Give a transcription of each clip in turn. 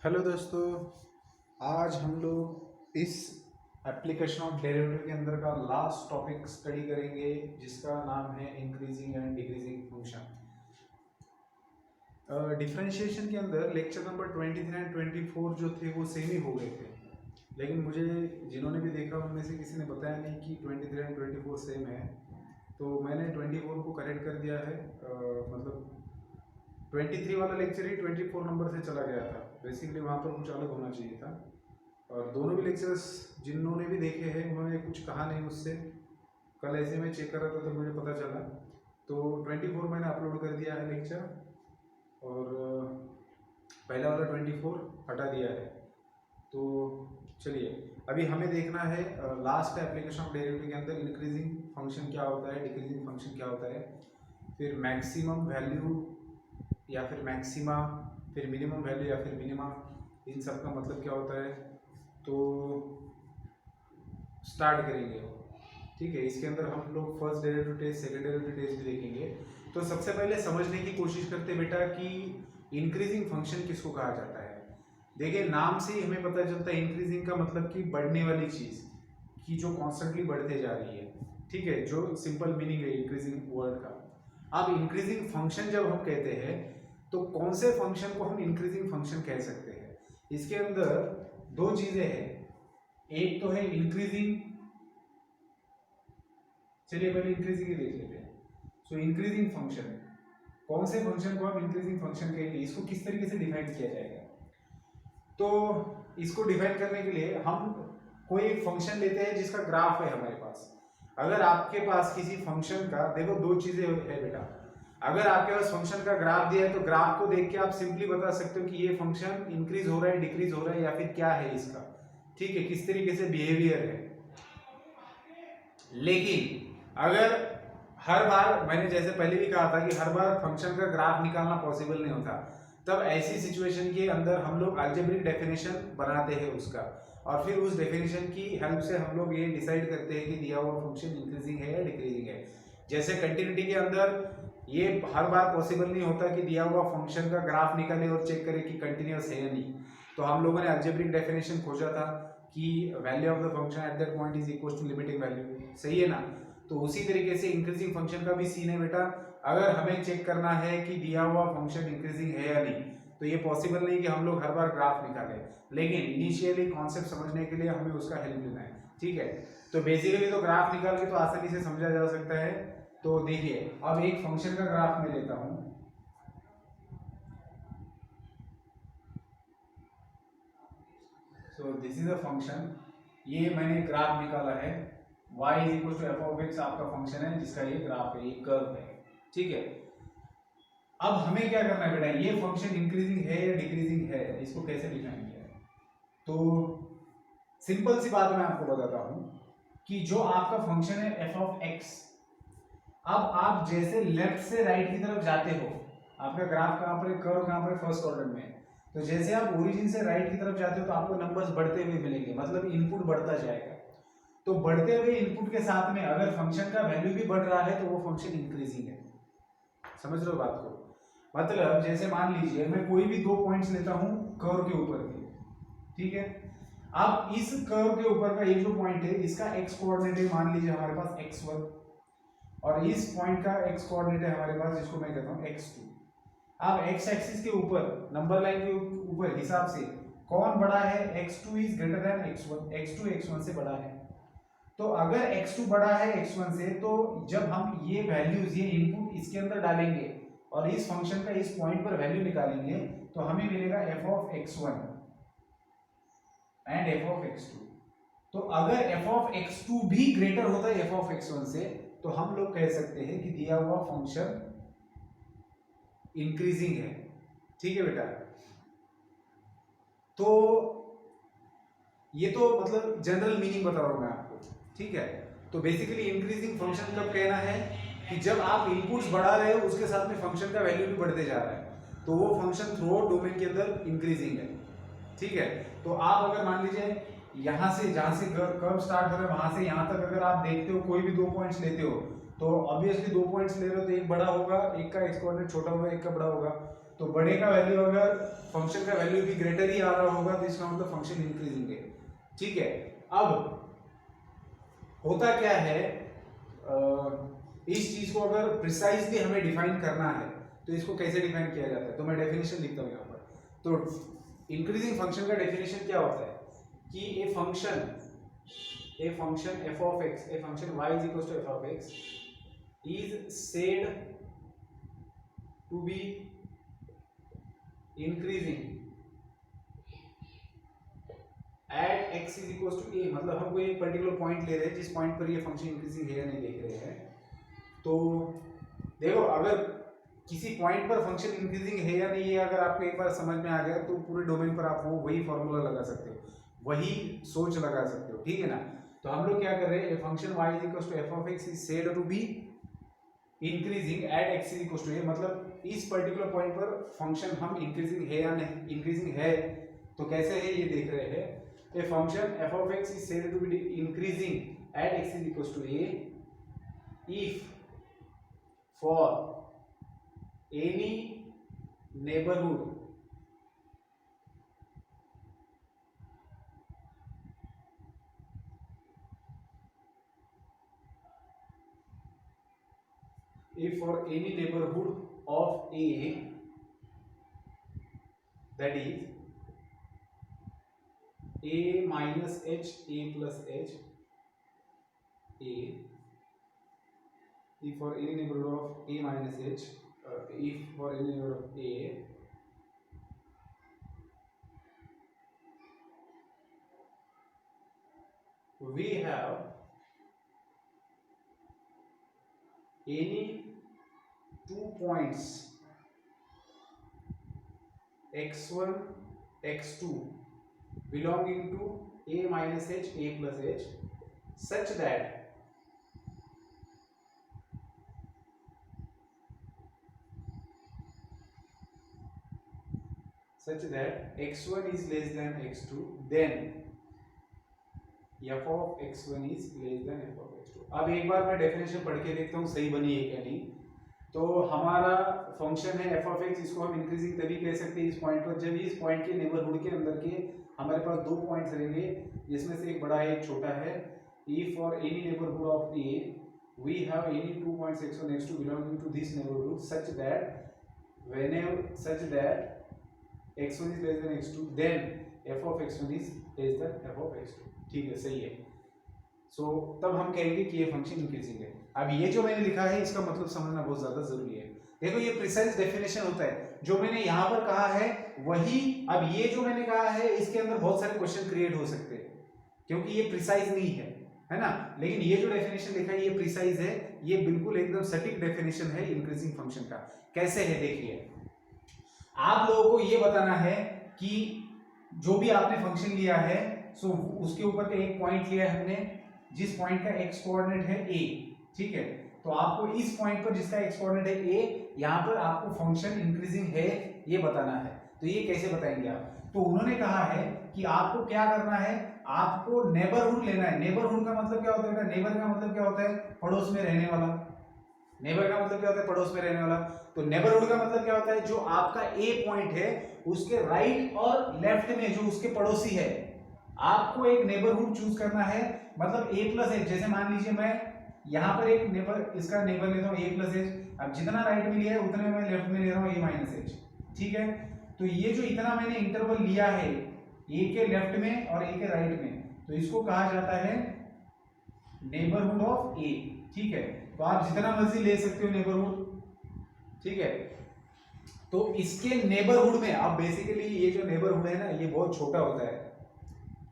Hello दोस्तों, आज हम लोग इस एप्लीकेशन ऑफ डेरिवेटिव के अंदर का लास्ट टॉपिक स्टडी करेंगे जिसका नाम है increasing and decreasing function. Differentiation के अंदर लेक्चर नंबर 23 एंड 24 जो थे वो सेम ही हो गए थे, लेकिन मुझे जिन्होंने भी देखा उनमें से किसी ने बताया नहीं कि 23 एंड 24 सेम है, तो मैंने 24 को करेक्ट कर दिया है। मतलब 23 वाला लेक्चर ही 24 नंबर से चला गया था। बेसिकली वहाँ पर कुछ अलग होना चाहिए था, और दोनों भी लेक्चर्स जिन्होंने भी देखे हैं उन्होंने कुछ कहा नहीं उससे। कल ऐसे में चेक कर रहा था तो मुझे पता चला, तो 24 मैंने अपलोड कर दिया है लेक्चर, और पहला वाला 24 हटा दिया है। तो चलिए, अभी हमें देखना है लास्ट एप्लीकेशन ऑफ डेरिवेटिव के अंदर इंक्रीजिंग फंक्शन क्या होता है, डिक्रीजिंग फंक्शन क्या होता है, फिर मैक्सिमम वैल्यू या फिर मैक्सिमा, फिर मिनिमम वैल्यू या फिर मिनिमा, इन सब का मतलब क्या होता है। तो स्टार्ट करेंगे, ठीक है। इसके अंदर हम लोग first derivative test, second derivative test भी देखेंगे। तो सबसे पहले समझने की कोशिश करते हैं बेटा कि इंक्रीजिंग फंक्शन किसको कहा जाता है। देखिए, नाम से ही हमें पता चलता है इंक्रीजिंग का मतलब कि बढ़ने वाली चीज़ की जो कॉन्स्टेंटली बढ़ते जा रही है, ठीक है, जो सिंपल मीनिंग है इंक्रीजिंग वर्ड का। अब इंक्रीजिंग फंक्शन जब हम कहते हैं तो कौन से फंक्शन को हम इंक्रीजिंग फंक्शन कह सकते हैं। इसके अंदर दो चीजें हैं, एक तो है इंक्रीजिंग, चलिए पहले इंक्रीजिंग ही देख लेते हैं। सो इंक्रीजिंग फंक्शन, कौन से फंक्शन को हम इंक्रीजिंग फंक्शन कहेंगे, इसको किस तरीके से डिफाइन किया जाएगा। तो इसको डिफाइन करने के लिए हम कोई एक फंक्शन लेते हैं जिसका ग्राफ है हमारे पास। अगर आपके पास किसी फंक्शन का, देखो दो चीजें है बेटा, अगर आपके पास फंक्शन का ग्राफ दिया है तो ग्राफ को देख के आप सिंपली बता सकते हो कि ये फंक्शन इंक्रीज हो रहा है, डिक्रीज हो रहा है, या फिर क्या है इसका, ठीक है, किस तरीके से बिहेवियर है। लेकिन अगर हर बार, मैंने जैसे पहले भी कहा था कि हर बार फंक्शन का ग्राफ निकालना पॉसिबल नहीं होता, तब ऐसी सिचुएशन के अंदर हम लोग अलजेब्रिक डेफिनेशन बनाते हैं उसका, और फिर उस डेफिनेशन की हेल्प से हम लोग ये डिसाइड करते हैं कि दिया हुआ फंक्शन इंक्रीजिंग है या डिक्रीजिंग है। जैसे कंटिन्यूटी के अंदर ये हर बार पॉसिबल नहीं होता कि दिया हुआ फंक्शन का ग्राफ निकाले और चेक करे कि कंटिन्यूअस है या नहीं, तो हम लोगों ने अलजेब्रिक डेफिनेशन खोजा था कि value of the function at that point is equal to limiting value, सही है ना। तो उसी तरीके से इंक्रीजिंग फंक्शन का भी सीन है बेटा। अगर हमें चेक करना है कि दिया हुआ फंक्शन इंक्रीजिंग है या नहीं, तो ये पॉसिबल नहीं कि हम लोग हर बार ग्राफ निकालें, लेकिन इनिशियली कॉन्सेप्ट समझने के लिए हमें उसका हेल्प लेना है, ठीक है। तो बेसिकली तो ग्राफ निकाल के तो आसानी से समझा जा सकता है। तो देखिए, अब एक फंक्शन का ग्राफ मैं लेता हूं। So this is a function, ये मैंने ग्राफ निकाला है, y is equal to F of X आपका फंक्शन है जिसका ये ग्राफ है, ये कर्व है, ठीक है। अब हमें क्या करना है बेटा, ये फंक्शन इंक्रीजिंग है या डिक्रीजिंग है, इसको कैसे डिफाइन किया है। तो सिंपल सी बात मैं आपको बताता हूं कि जो आपका फंक्शन है एफ ऑफ एक्स, अब आप जैसे लेफ्ट से राइट की तरफ जाते हो, आपका ग्राफ कहां पर है, कर्व कहां पर है, फर्स्ट ऑर्डर में, तो जैसे आप ओरिजिन से राइट की तरफ जाते हो तो आपको नंबर्स बढ़ते हुए मिलेंगे, मतलब इनपुट बढ़ता जाएगा। तो बढ़ते हुए इनपुट के साथ में अगर फंक्शन का वैल्यू भी बढ़ रहा है तो वो फंक्शन इंक्रीजिंग है। समझ रहे हो बात को। मतलब जैसे मान लीजिए मैं कोई भी दो पॉइंट्स लेता हूं कर्व के ऊपर के, ठीक है। अब इस कर्व के ऊपर का ये जो पॉइंट है इसका एक्स कोऑर्डिनेट है, मान लीजिए हमारे पास x1, और इस पॉइंट का x कोऑर्डिनेट है हमारे पास जिसको मैं कहता हूं x2। अब x एक्सिस के ऊपर नंबर लाइन के ऊपर हिसाब से कौन बड़ा है, x2 is greater then x1, x2 x1 से बड़ा है। तो अगर x2 बड़ा है x1 से, तो जब हम ये वैल्यूज, ये इनपुट इसके अंदर डालेंगे और इस फंक्शन का इस पॉइंट पर वैल्यू निकालेंगे, तो हमें मिलेगा f of x1 and f of x2। तो अगर f ऑफ x2 भी ग्रेटर होता है f ऑफ x1 से, तो हम लोग कह सकते हैं कि दिया हुआ फंक्शन इंक्रीजिंग है, ठीक है बेटा। तो ये तो मतलब जनरल मीनिंग बता रहा हूं मैं आपको, ठीक है। तो बेसिकली इंक्रीजिंग फंक्शन कब कहना है कि जब आप इनपुट्स बढ़ा रहे हो उसके साथ में फंक्शन का वैल्यू भी बढ़ते जा रहा है, तो वो फंक्शन थ्रू आउट डोमेन के अंदर इंक्रीजिंग है, ठीक है। तो आप अगर मान लीजिए यहां से, जहां से कर्व स्टार्ट हो रहा है वहां से यहां तक अगर आप देखते हो, कोई भी दो पॉइंट्स लेते हो, तो ऑब्वियसली दो पॉइंट्स ले रहे हो तो एक बड़ा होगा, एक का एक्स कोऑर्डिनेट छोटा होगा, एक का बड़ा होगा। तो बड़े का वैल्यू अगर फंक्शन का वैल्यू भी ग्रेटर ही आ रहा होगा तो इसका मतलब फंक्शन इंक्रीजिंग है। ठीक है, अब होता क्या है, इस चीज को अगर प्रिसाइजली हमें डिफाइन करना है तो इसको कैसे डिफाइन किया जाता है, तो मैं डेफिनेशन लिखता हूं यहाँ पर। तो इंक्रीजिंग फंक्शन का डेफिनेशन क्या होता है कि a function f of x, a function y is equals to f of x is said to be increasing at x is equals to a, मतलब हम कोई एक पर्टिकुलर पॉइंट ले रहे हैं जिस पॉइंट पर ये फंक्शन इंक्रीजिंग है या नहीं देख रहे हैं। तो देखो अगर किसी पॉइंट पर फंक्शन इंक्रीजिंग है या नहीं है अगर आपको एक बार समझ में आ गया तो पूरे डोमेन पर आप वही फॉर्मूला लगा सकते हो, वही सोच लगा सकते हो। ठीक है ना, तो हम लोग क्या कर रहे हैं, function y is equals to f of x is said to be increasing at x is equals to a, मतलब इस पर्टिकुलर पॉइंट पर फंक्शन हम इंक्रीजिंग है या नहीं, इंक्रीजिंग है तो कैसे है ये देख रहे हैं। a function f of x is said to be increasing at x is equals to a if for any neighborhood of a, that is a minus h, a plus h, a, if for any neighborhood of a minus h, if for any neighborhood of a, we have any 2 points x1 x2 belonging to a minus h, a plus h, such that x1 is less than x2, then f of x1 is less than f of x2। अब एक बार मैं definition पढ़ के देखता हूँ सही बनी है क्या नहीं। तो हमारा फंक्शन है f of x, इसको हम इंक्रीजिंग तभी कह सकते हैं इस पॉइंट पर जब इस पॉइंट के नेबरहुड के अंदर के हमारे पास 2 पॉइंट्स रहेंगे जिसमें से एक बड़ा है एक छोटा है। if for any neighborhood of a we have any 2 points x1 x2 belonging to this neighborhood such that x1 is less than x2 then f of x1 is less than f of x2। ठीक है, सही है। तब हम कहेंगे कि ये function increasing है। अब ये जो मैंने लिखा है इसका मतलब समझना बहुत ज्यादा जरूरी है। देखो ये प्रिसाइज डेफिनेशन होता है, जो मैंने यहाँ पर कहा है वही, अब ये जो मैंने कहा है इसके अंदर बहुत सारे क्वेश्चन क्रिएट हो सकते हैं क्योंकि ये प्रिसाइज नहीं है ना, लेकिन ये जो डेफिनेशन लिखा है ये प्रिसाइज है, ये बिल्कुल एकदम सटीक डेफिनेशन है इंक्रीजिंग फंक्शन का। कैसे है देखिए, आप लोगों को ये बताना है कि जो भी आपने फंक्शन लिया है सो उसके ऊपर का एक पॉइंट लिया है हमने जिस पॉइंट का एक्स कोऑर्डिनेट है a, ठीक है, तो आपको इस पॉइंट पर जिसका एक्स कोऑर्डिनेट है a, यहाँ पर आपको फंक्शन इंक्रीजिंग है ये बताना है। तो ये कैसे बताएंगे आप, तो उन्होंने कहा है कि आपको क्या करना है, आपको नेबरहुड लेना है। नेबरहुड का मतलब क्या होता है बेटा, नेबर का मतलब क्या होता है, पड़ोस में रहने वाला। नेबर का मतलब क्या होता है, पड़ोस में रहने वाला। तो नेबरहुड का मतलब क्या होता है, जो आपका ए पॉइंट है उसके राइट और लेफ्ट में जो उसके पड़ोसी है, आपको एक नेबरहुड चूज करना है। मतलब a प्लस एच, जैसे मान लीजिए मैं यहाँ पर एक नेबर, इसका नेबर लेता हूँ a प्लस एच, अब जितना राइट में लिया है उतने मैं लेफ्ट में ले रहा हूँ a माइनस एच। ठीक है, तो ये जो इतना मैंने इंटरवल लिया है a के लेफ्ट में और a के राइट में, तो इसको कहा जाता है नेबरहुड ऑफ a। ठीक है, तो आप जितना मर्जी ले सकते हो नेबरहुड। ठीक है, तो इसके नेबरहुड में अब बेसिकली ये जो नेबरहुड है ना ये बहुत छोटा होता है।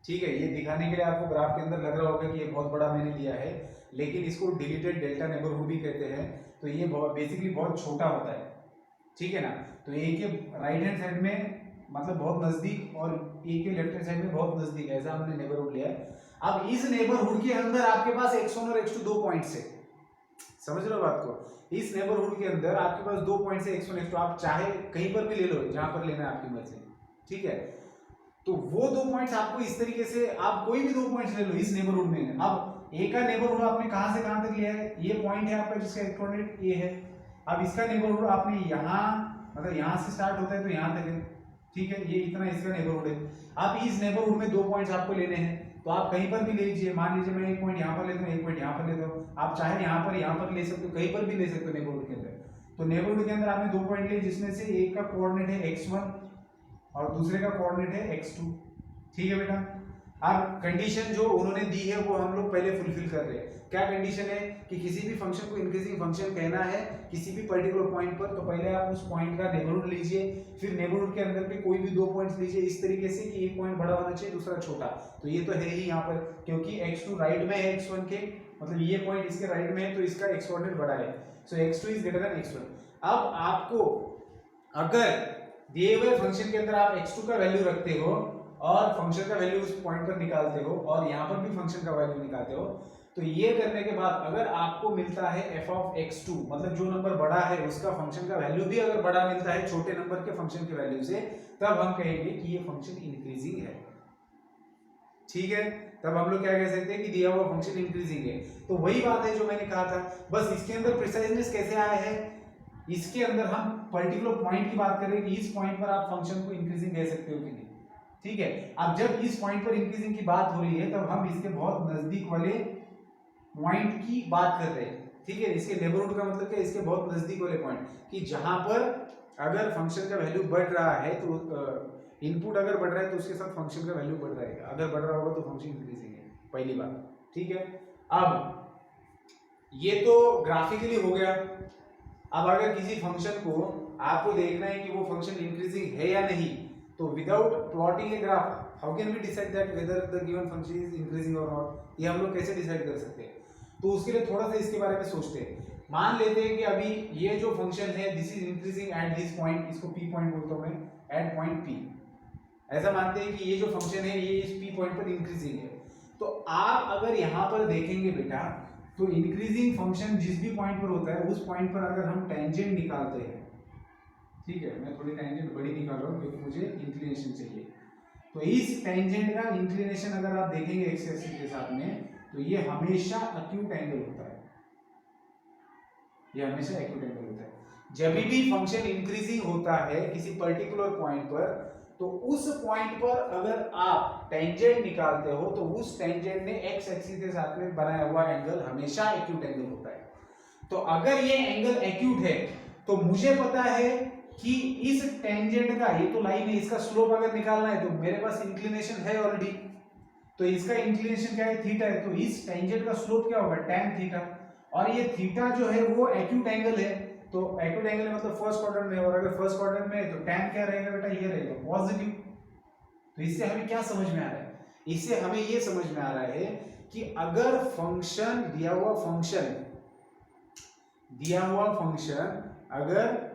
ठीक है, ये दिखाने के लिए आपको ग्राफ के अंदर लग रहा होगा कि ये बहुत बड़ा मैंने लिया है, लेकिन इसको डिलीटेड डेल्टा नेबरहुड भी कहते हैं। तो ये बेसिकली बहुत छोटा होता है। ठीक है ना, तो ए के राइट हैंड साइड में मतलब बहुत नजदीक और ए के लेफ्ट हैंड साइड में बहुत नजदीक, ऐसा हमने नेबरहुड लिया है। अब इस नेबरहुड के अंदर आपके पास x1 और x2 2 पॉइंट्स है, समझ लो बात को। इस नेबरहुड के अंदर आपके पास 2 पॉइंट्स है x1 x2, आप चाहे कहीं पर भी ले लो जहां पर लेना है आपकी मर्जी। ठीक है, तो वो 2 पॉइंट्स आपको इस तरीके से, आप कोई भी 2 पॉइंट्स ले लो इस नेबरहुड में। अब ए का नेबरहुड आपने कहां से कहां तक लिया है, ये पॉइंट है आपका जिसका कोऑर्डिनेट ए है। अब इसका नेबरहुड आपने यहां मतलब यहाँ से स्टार्ट होता है तो यहाँ तक है, ठीक है, ये इतना इसका नेबरहुड है। आप इस नेबरहुड में 2 पॉइंट्स आपको लेने हैं, तो आप कहीं पर भी ले लीजिए। मान लीजिए मैं एक पॉइंट यहाँ पर लेता हूँ, एक पॉइंट यहाँ पर लेता हूँ, आप चाहे यहाँ पर ले सकते हो, कहीं पर भी ले सकते हो नेबरहुड के अंदर। तो नेबरहुड के अंदर आपने 2 पॉइंट लिए, जिसमें से एक का कोऑर्डिनेट है x1 और दूसरे का कोऑर्डिनेट है x2, ठीक है बेटा। अब कंडीशन जो उन्होंने दी है वो हम लोग पहले फुलफिल कर रहे हैं। क्या कंडीशन है कि किसी भी फंक्शन को इंक्रीजिंग फंक्शन कहना है किसी भी पर्टिकुलर पॉइंट पर, तो पहले आप उस पॉइंट का नेबरहुड लीजिए, फिर नेबरहुड के अंदर के कोई भी 2 पॉइंट्स लीजिए इस तरीके से कि एक पॉइंट बड़ा होना चाहिए दूसरा छोटा। तो ये तो है ही यहाँ पर, क्योंकि x2 राइट में है x1 के, मतलब ये पॉइंट इसके राइट में है तो इसका x कोऑर्डिनेट बड़ा है, सो x2 is greater then x1। अब आपको अगर दिए हुए फंक्शन के अंदर आप x2 का वैल्यू रखते हो और फंक्शन का वैल्यू उस पॉइंट पर निकालते हो और यहाँ पर भी फंक्शन का वैल्यू निकालते हो, तो ये करने के बाद अगर आपको मिलता है f ऑफ x2, मतलब जो नंबर बड़ा है उसका फंक्शन का वैल्यू भी अगर बड़ा मिलता है छोटे नंबर के फंक्शन के वैल्यू से, तब हम कहेंगे कि ये फंक्शन इंक्रीजिंग है, ठीक है। तब हम लोग क्या कह सकते हैं कि दिया हुआ फंक्शन इंक्रीजिंग है। तो वही बात है जो मैंने कहा था, बस इसके अंदर प्रिसाइजनेस कैसे आया है, इसके अंदर हम पर्टिकुलर पॉइंट की बात करें कि इस पॉइंट पर आप फंक्शन को इंक्रीजिंग कह सकते हो कि नहीं, ठीक है। अब जब इस पॉइंट पर इंक्रीजिंग की बात हो रही है तब हम इसके बहुत नजदीक वाले पॉइंट की बात कर रहे हैं, ठीक है। इसके नेबरहुड का मतलब क्या, इसके बहुत नजदीक वाले पॉइंट, कि जहां पर अगर फंक्शन का वैल्यू बढ़ रहा है तो इनपुट अगर बढ़ रहा है तो उसके साथ फंक्शन का वैल्यू बढ़ रहेगा, अगर बढ़ रहा होगा तो फंक्शन इंक्रीजिंग है, पहली बात, ठीक है। अब ये तो ग्राफिकली हो गया। अब अगर किसी फंक्शन को आपको देखना है कि वो फंक्शन इंक्रीजिंग है या नहीं, तो without plotting a graph how can we decide that whether the given function is increasing और नॉट, ये हम लोग कैसे डिसाइड कर सकते हैं। तो उसके लिए थोड़ा सा इसके बारे में सोचते हैं। मान लेते हैं कि अभी ये जो फंक्शन है this is increasing at this point, इसको p पॉइंट बोलता हूं मैं, एट पॉइंट p, ऐसा मानते हैं कि ये जो फंक्शन है ये इस p पॉइंट पर इंक्रीजिंग है। तो आप अगर यहाँ पर देखेंगे बेटा, तो इंक्रीजिंग फंक्शन जिस भी पॉइंट पर होता है उस पॉइंट पर अगर हम टेंजेंट निकालते हैं, ठीक है, मैं थोड़ी टेंजेंट बड़ी निकाल रहा हूँ क्योंकि मुझे इंक्लिनेशन चाहिए। तो इस टेंजेंट का इंक्लिनेशन अगर आप देखेंगे एक्स एक्सिस के साथ में, तो ये हमेशा एक्यूट एंगल होता है, ये हमेशा एक्यूट एंगल होता है। जब भी फंक्शन इंक्रीजिंग होता है किसी पर्टिकुलर पॉइंट पर, तो उस पॉइंट पर अगर आप टेंजेंट निकालते हो तो उस टेंजेंट ने एक्स एक्सिस के साथ में बनाया हुआ एंगल हमेशा एक्यूट एंगल होता है। तो अगर ये एंगल एक्यूट है तो मुझे पता है कि इस टेंजेंट का, ये तो लाइन है, इसका स्लोप अगर निकालना है तो मेरे पास इंक्लिनेशन है ऑलरेडी, तो इसका इंक्लिनेशन क्या है, थीटा है, तो इस टेंजेंट का स्लोप क्या होगा, tan थीटा, और ये थीटा जो है वो एक्यूट एंगल है, तो एक्यूट एंगल मतलब फर्स्ट क्वाड्रेंट में, और अगर फर्स्ट क्वाड्रेंट में है तो tan क्या रहेगा बेटा, ये रहेगा पॉजिटिव। तो इससे हमें क्या समझ में आ रहा है, इससे हमें ये समझ में आ रहा है कि अगर फंक्शन दिया हुआ फंक्शन अगर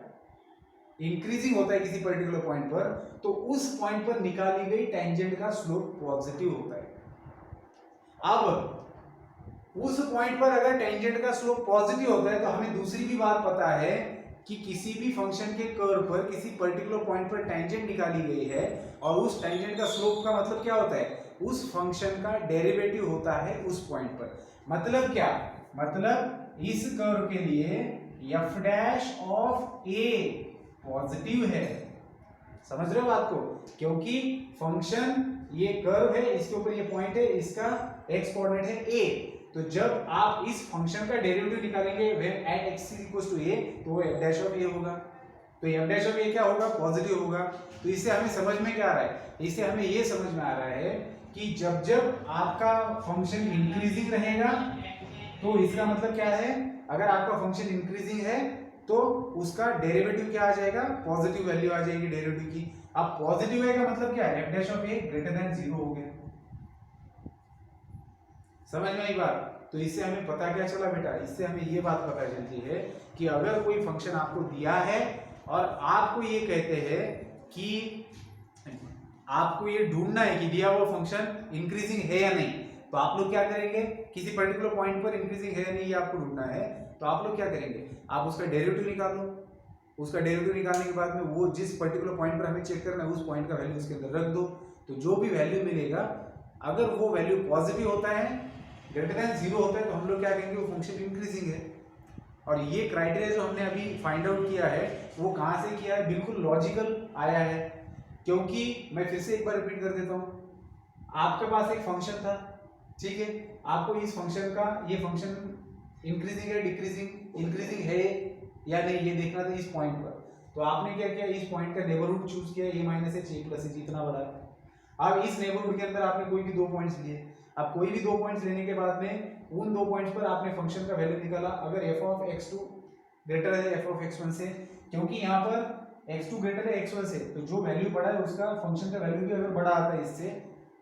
इंक्रीजिंग होता है किसी पर्टिकुलर पॉइंट पर, तो उस पॉइंट पर निकाली गई टेंजेंट का स्लोप पॉजिटिव होता है। अब उस पॉइंट पर अगर टेंजेंट का स्लोप पॉजिटिव होता है तो हमें दूसरी भी बात पता है कि किसी भी फंक्शन के कर्व पर किसी पर्टिकुलर पॉइंट पर टेंजेंट निकाली गई है और उस टेंजेंट का स्लोप का मतलब क्या होता है, उस फंक्शन का डेरिवेटिव होता है उस पॉइंट पर। मतलब क्या, मतलब इस कर्व के लिए f dash of a positive है, समझ रहे हो बात को, क्योंकि फंक्शन ये कर्व है, इसके ऊपर ये पॉइंट है, इसका x कोऑर्डिनेट है a, तो जब आप इस फंक्शन का डेरिवेटिव निकालेंगे when at x is equals to a, तो f डैश ऑफ a होगा, तो f डैश ऑफ a क्या होगा, पॉजिटिव होगा। तो इससे हमें समझ में क्या आ रहा है, इससे हमें ये समझ में आ रहा है कि जब जब आपका फंक्शन इंक्रीजिंग रहेगा तो इसका मतलब क्या है, अगर आपका फंक्शन इंक्रीजिंग है तो उसका डेरिवेटिव क्या आ जाएगा, पॉजिटिव वैल्यू आ जाएगी डेरिवेटिव की। अब पॉजिटिव है का मतलब क्या है, f dash of a greater than 0 हो गया, समझ में आई बात। तो इससे हमें पता क्या चला बेटा, इससे हमें ये बात पता चलती है कि अगर कोई फंक्शन आपको दिया है और आपको ये कहते हैं कि आपको ये ढूंढना है कि दिया हुआ फंक्शन इंक्रीजिंग है या नहीं, तो आप लोग क्या करेंगे, किसी पर्टिकुलर पॉइंट पर इंक्रीजिंग है या नहीं ये आपको ढूंढना है, तो आप लोग क्या करेंगे, आप उसका डेरिवेटिव निकाल लो। उसका डेरिवेटिव निकालने के बाद में वो जिस पर्टिकुलर पॉइंट पर हमें चेक करना है उस पॉइंट का वैल्यू उसके अंदर रख दो, तो जो भी वैल्यू मिलेगा अगर वो वैल्यू पॉजिटिव होता है, ग्रेटर देन 0 होता है, तो हम लोग क्या कहेंगे वो फंक्शन इंक्रीजिंग है, और ये क्राइटेरिया जो हमने अभी फाइंड आउट किया है वो कहाँ से किया है, बिल्कुल लॉजिकल आया है। क्योंकि मैं फिर से एक बार रिपीट कर देता हूँ, आपके पास एक फंक्शन था, ठीक है, आपको इस फंक्शन का, ये फंक्शन इंक्रीजिंग है डिक्रीजिंग, इंक्रीजिंग है या नहीं ये देखना था इस पॉइंट पर। तो आपने क्या किया, इस पॉइंट का नेबरहुड चूज किया, a minus H A plus H इतना बड़ा है। अब इस नेबरहुड के अंदर आपने कोई भी 2 पॉइंट्स लिए। अब कोई भी 2 पॉइंट्स लेने के बाद में उन 2 पॉइंट्स पर आपने फंक्शन का वैल्यू निकाला। अगर f ऑफ x2 ग्रेटर है f ऑफ x1 से, क्योंकि यहाँ पर x2 ग्रेटर है x1 से, तो जो वैल्यू बड़ा है उसका फंक्शन का वैल्यू भी अगर बड़ा आता है इससे,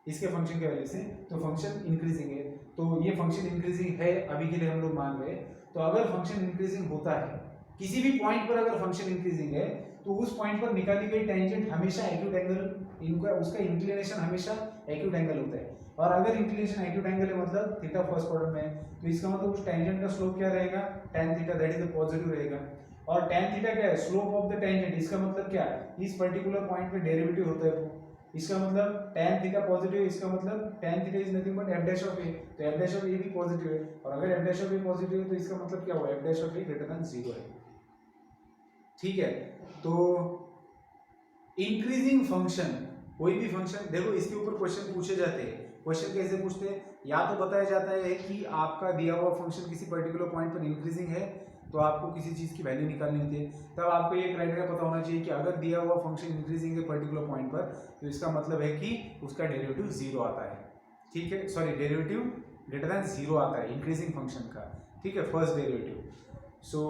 इसके फंक्शन के वैल्यू से, तो फंक्शन इंक्रीजिंग है। तो ये फंक्शन इंक्रीजिंग है अभी के लिए हम लोग मान रहे हैं। तो अगर फंक्शन इंक्रीजिंग होता है किसी भी पॉइंट पर, अगर फंक्शन इंक्रीजिंग है तो उस पॉइंट पर निकाली गई टेंजेंट हमेशा एक्यूट एंगल, इनका उसका इंक्लिनेशन हमेशा एक्यूट एंगल होता है। और अगर इंक्लिनेशन एक्यूट एंगल है मतलब थीटा फर्स्ट क्वाड्रेंट में है, तो इसका मतलब उस टेंजेंट का स्लोप क्या रहेगा, tan theta, that is the positive रहेगा। और tan थीटा क्या है, स्लोप ऑफ द टेंजेंट, इसका मतलब क्या, इस पर्टिकुलर पॉइंट पे डेरिवेटिव होता है वो, इसका मतलब tan थीटा पॉजिटिव है, इसका मतलब tan theta is nothing but f dash of a, तो f डैश ऑफ a भी पॉजिटिव है। और अगर f dash of a positive है तो इसका मतलब क्या हुआ, f dash of a greater than 0 है। ठीक है, तो इंक्रीजिंग फंक्शन, कोई भी फंक्शन, देखो इसके ऊपर क्वेश्चन पूछे जाते हैं। क्वेश्चन कैसे पूछते हैं, या तो बताया जाता है कि आपका दिया हुआ फंक्शन किसी पर्टिकुलर पॉइंट पर इंक्रीजिंग है तो आपको किसी चीज़ की वैल्यू निकालनी होती है। तब आपको ये क्राइटेरिया पता होना चाहिए कि अगर दिया हुआ फंक्शन इंक्रीजिंग है पर्टिकुलर पॉइंट पर, तो इसका मतलब है कि उसका डेरिवेटिव 0 आता है। ठीक है, सॉरी, डेरिवेटिव ग्रेटर देन 0 आता है इंक्रीजिंग फंक्शन का। ठीक है, फर्स्ट डेरिवेटिव। सो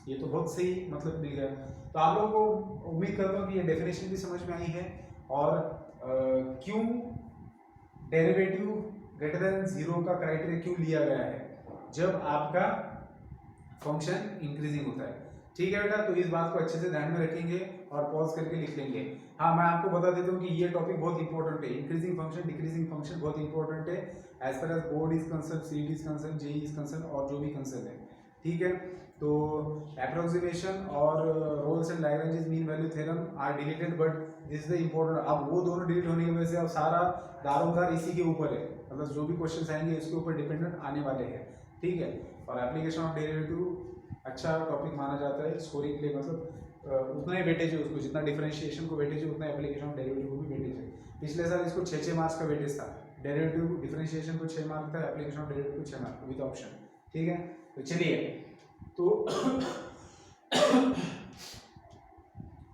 ये तो बहुत सही मतलब मिल गया। तो आप लोगों को उम्मीद करता हूँ कि ये डेफिनेशन भी समझ में आई है, और क्यों डेरिवेटिव ग्रेटर देन 0 का क्राइटेरिया क्यों लिया गया है जब आपका फंक्शन इंक्रीजिंग होता है। ठीक है बेटा, तो इस बात को अच्छे से ध्यान में रखेंगे और पॉज करके लिख लेंगे। हाँ, मैं आपको बता देता हूँ कि ये टॉपिक बहुत इंपॉर्टेंट है, इंक्रीजिंग फंक्शन डिक्रीजिंग फंक्शन बहुत इंपॉर्टेंट है as far as board is concern, CET is concern, JEE is concern, और जो भी कंसर्न है। ठीक है, तो अप्रोक्सीमेशन और Rolle's and Lagrange mean value theorem are deleted, but this is the important. अब वो दोनों डिलीट होने की वजह से अब सारा दारोमदार इसी के ऊपर है, मतलब जो भी क्वेश्चंस आएंगे इसके ऊपर डिपेंडेंट आने वाले हैं। ठीक है, और एप्लीकेशन ऑफ डेरिवेटिव अच्छा टॉपिक माना जाता है स्कोरिंग के लिए, मतलब उतना ही वेटेज है उसको, जितना डिफरेंशिएशन को वेटेज है उतना एप्लीकेशन ऑफ डेरिवेटिव को भी वेटेज है। पिछले साल इसको 6 मार्क्स का वेटेज था, डेरिवेटिव डिफरेंशिएशन को 6 मार्क था, एप्लीकेशन ऑफ डेरिवेटिव को 6 मार्क विद ऑप्शन। ठीक है, तो चलिए, तो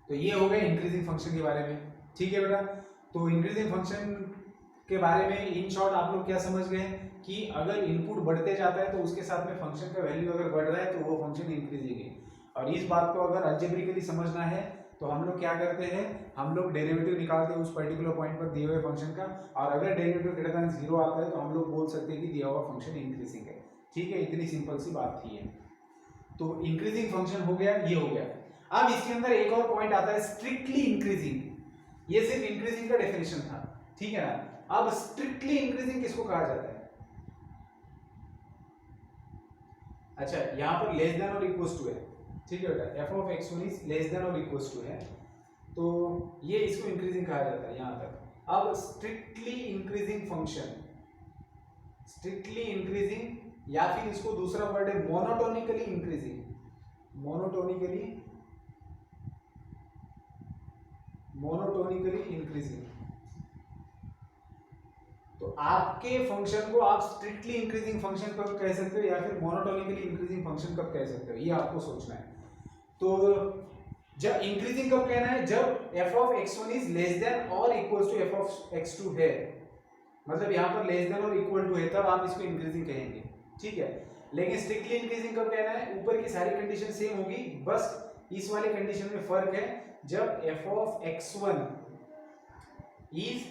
तो ये हो गया इंक्रीजिंग फंक्शन के बारे में। ठीक है बेटा, तो इंक्रीजिंग फंक्शन के बारे में इन शॉर्ट आप लोग क्या समझ गए कि अगर इनपुट बढ़ते जाता है तो उसके साथ में फंक्शन का वैल्यू अगर बढ़ रहा है तो वो फंक्शन इंक्रीजिंग है। और इस बात को अगर अलजेब्रिकली समझना है तो हम लोग क्या करते हैं, हम लोग डेरिवेटिव निकालते हैं उस पर्टिकुलर पॉइंट पर दिए हुए फंक्शन का, और अगर डेरिवेटिव ग्रेटर देन 0 आता है तो हम लोग बोल सकते हैं कि दिया हुआ फंक्शन इंक्रीजिंग है। ठीक है, इतनी सिंपल सी बात थी ये। तो इंक्रीजिंग फंक्शन हो गया, ये हो गया। अब इसके अंदर एक और पॉइंट आता है, स्ट्रिक्टली इंक्रीजिंग। ये सिर्फ इंक्रीजिंग का डेफिनेशन था, ठीक है ना। अब स्ट्रिक्टली इंक्रीजिंग किसको कहा जाता है? अच्छा, यहां पर लेस देन और इक्वल्स टू है, ठीक है बेटा, f of x1 is less than और इक्वल्स टू है, तो ये इसको इंक्रीजिंग कहा जाता है यहां तक। अब strictly increasing function, strictly increasing, या फिर इसको दूसरा वर्ड है मोनोटोनिकली इंक्रीजिंग, मोनोटोनिकली इंक्रीजिंग। तो आपके फंक्शन को आप स्ट्रिक्टली इंक्रीजिंग फंक्शन कब कह सकते हो या फिर मोनोटोनिकली इंक्रीजिंग फंक्शन कब कह सकते हो, ये आपको सोचना है। तो जब इंक्रीजिंग कब कहना है, जब f of x1 is less than और equals to f of x2 है, मतलब यहाँ पर लेस देन और इक्वल टू है, तब आप इसको इंक्रीजिंग कहेंगे। ठीक है, लेकिन स्ट्रिक्टली इंक्रीजिंग कब कहना है, ऊपर की सारी कंडीशन सेम होगी, बस इस वाले कंडीशन में फर्क है, जब f of x1 is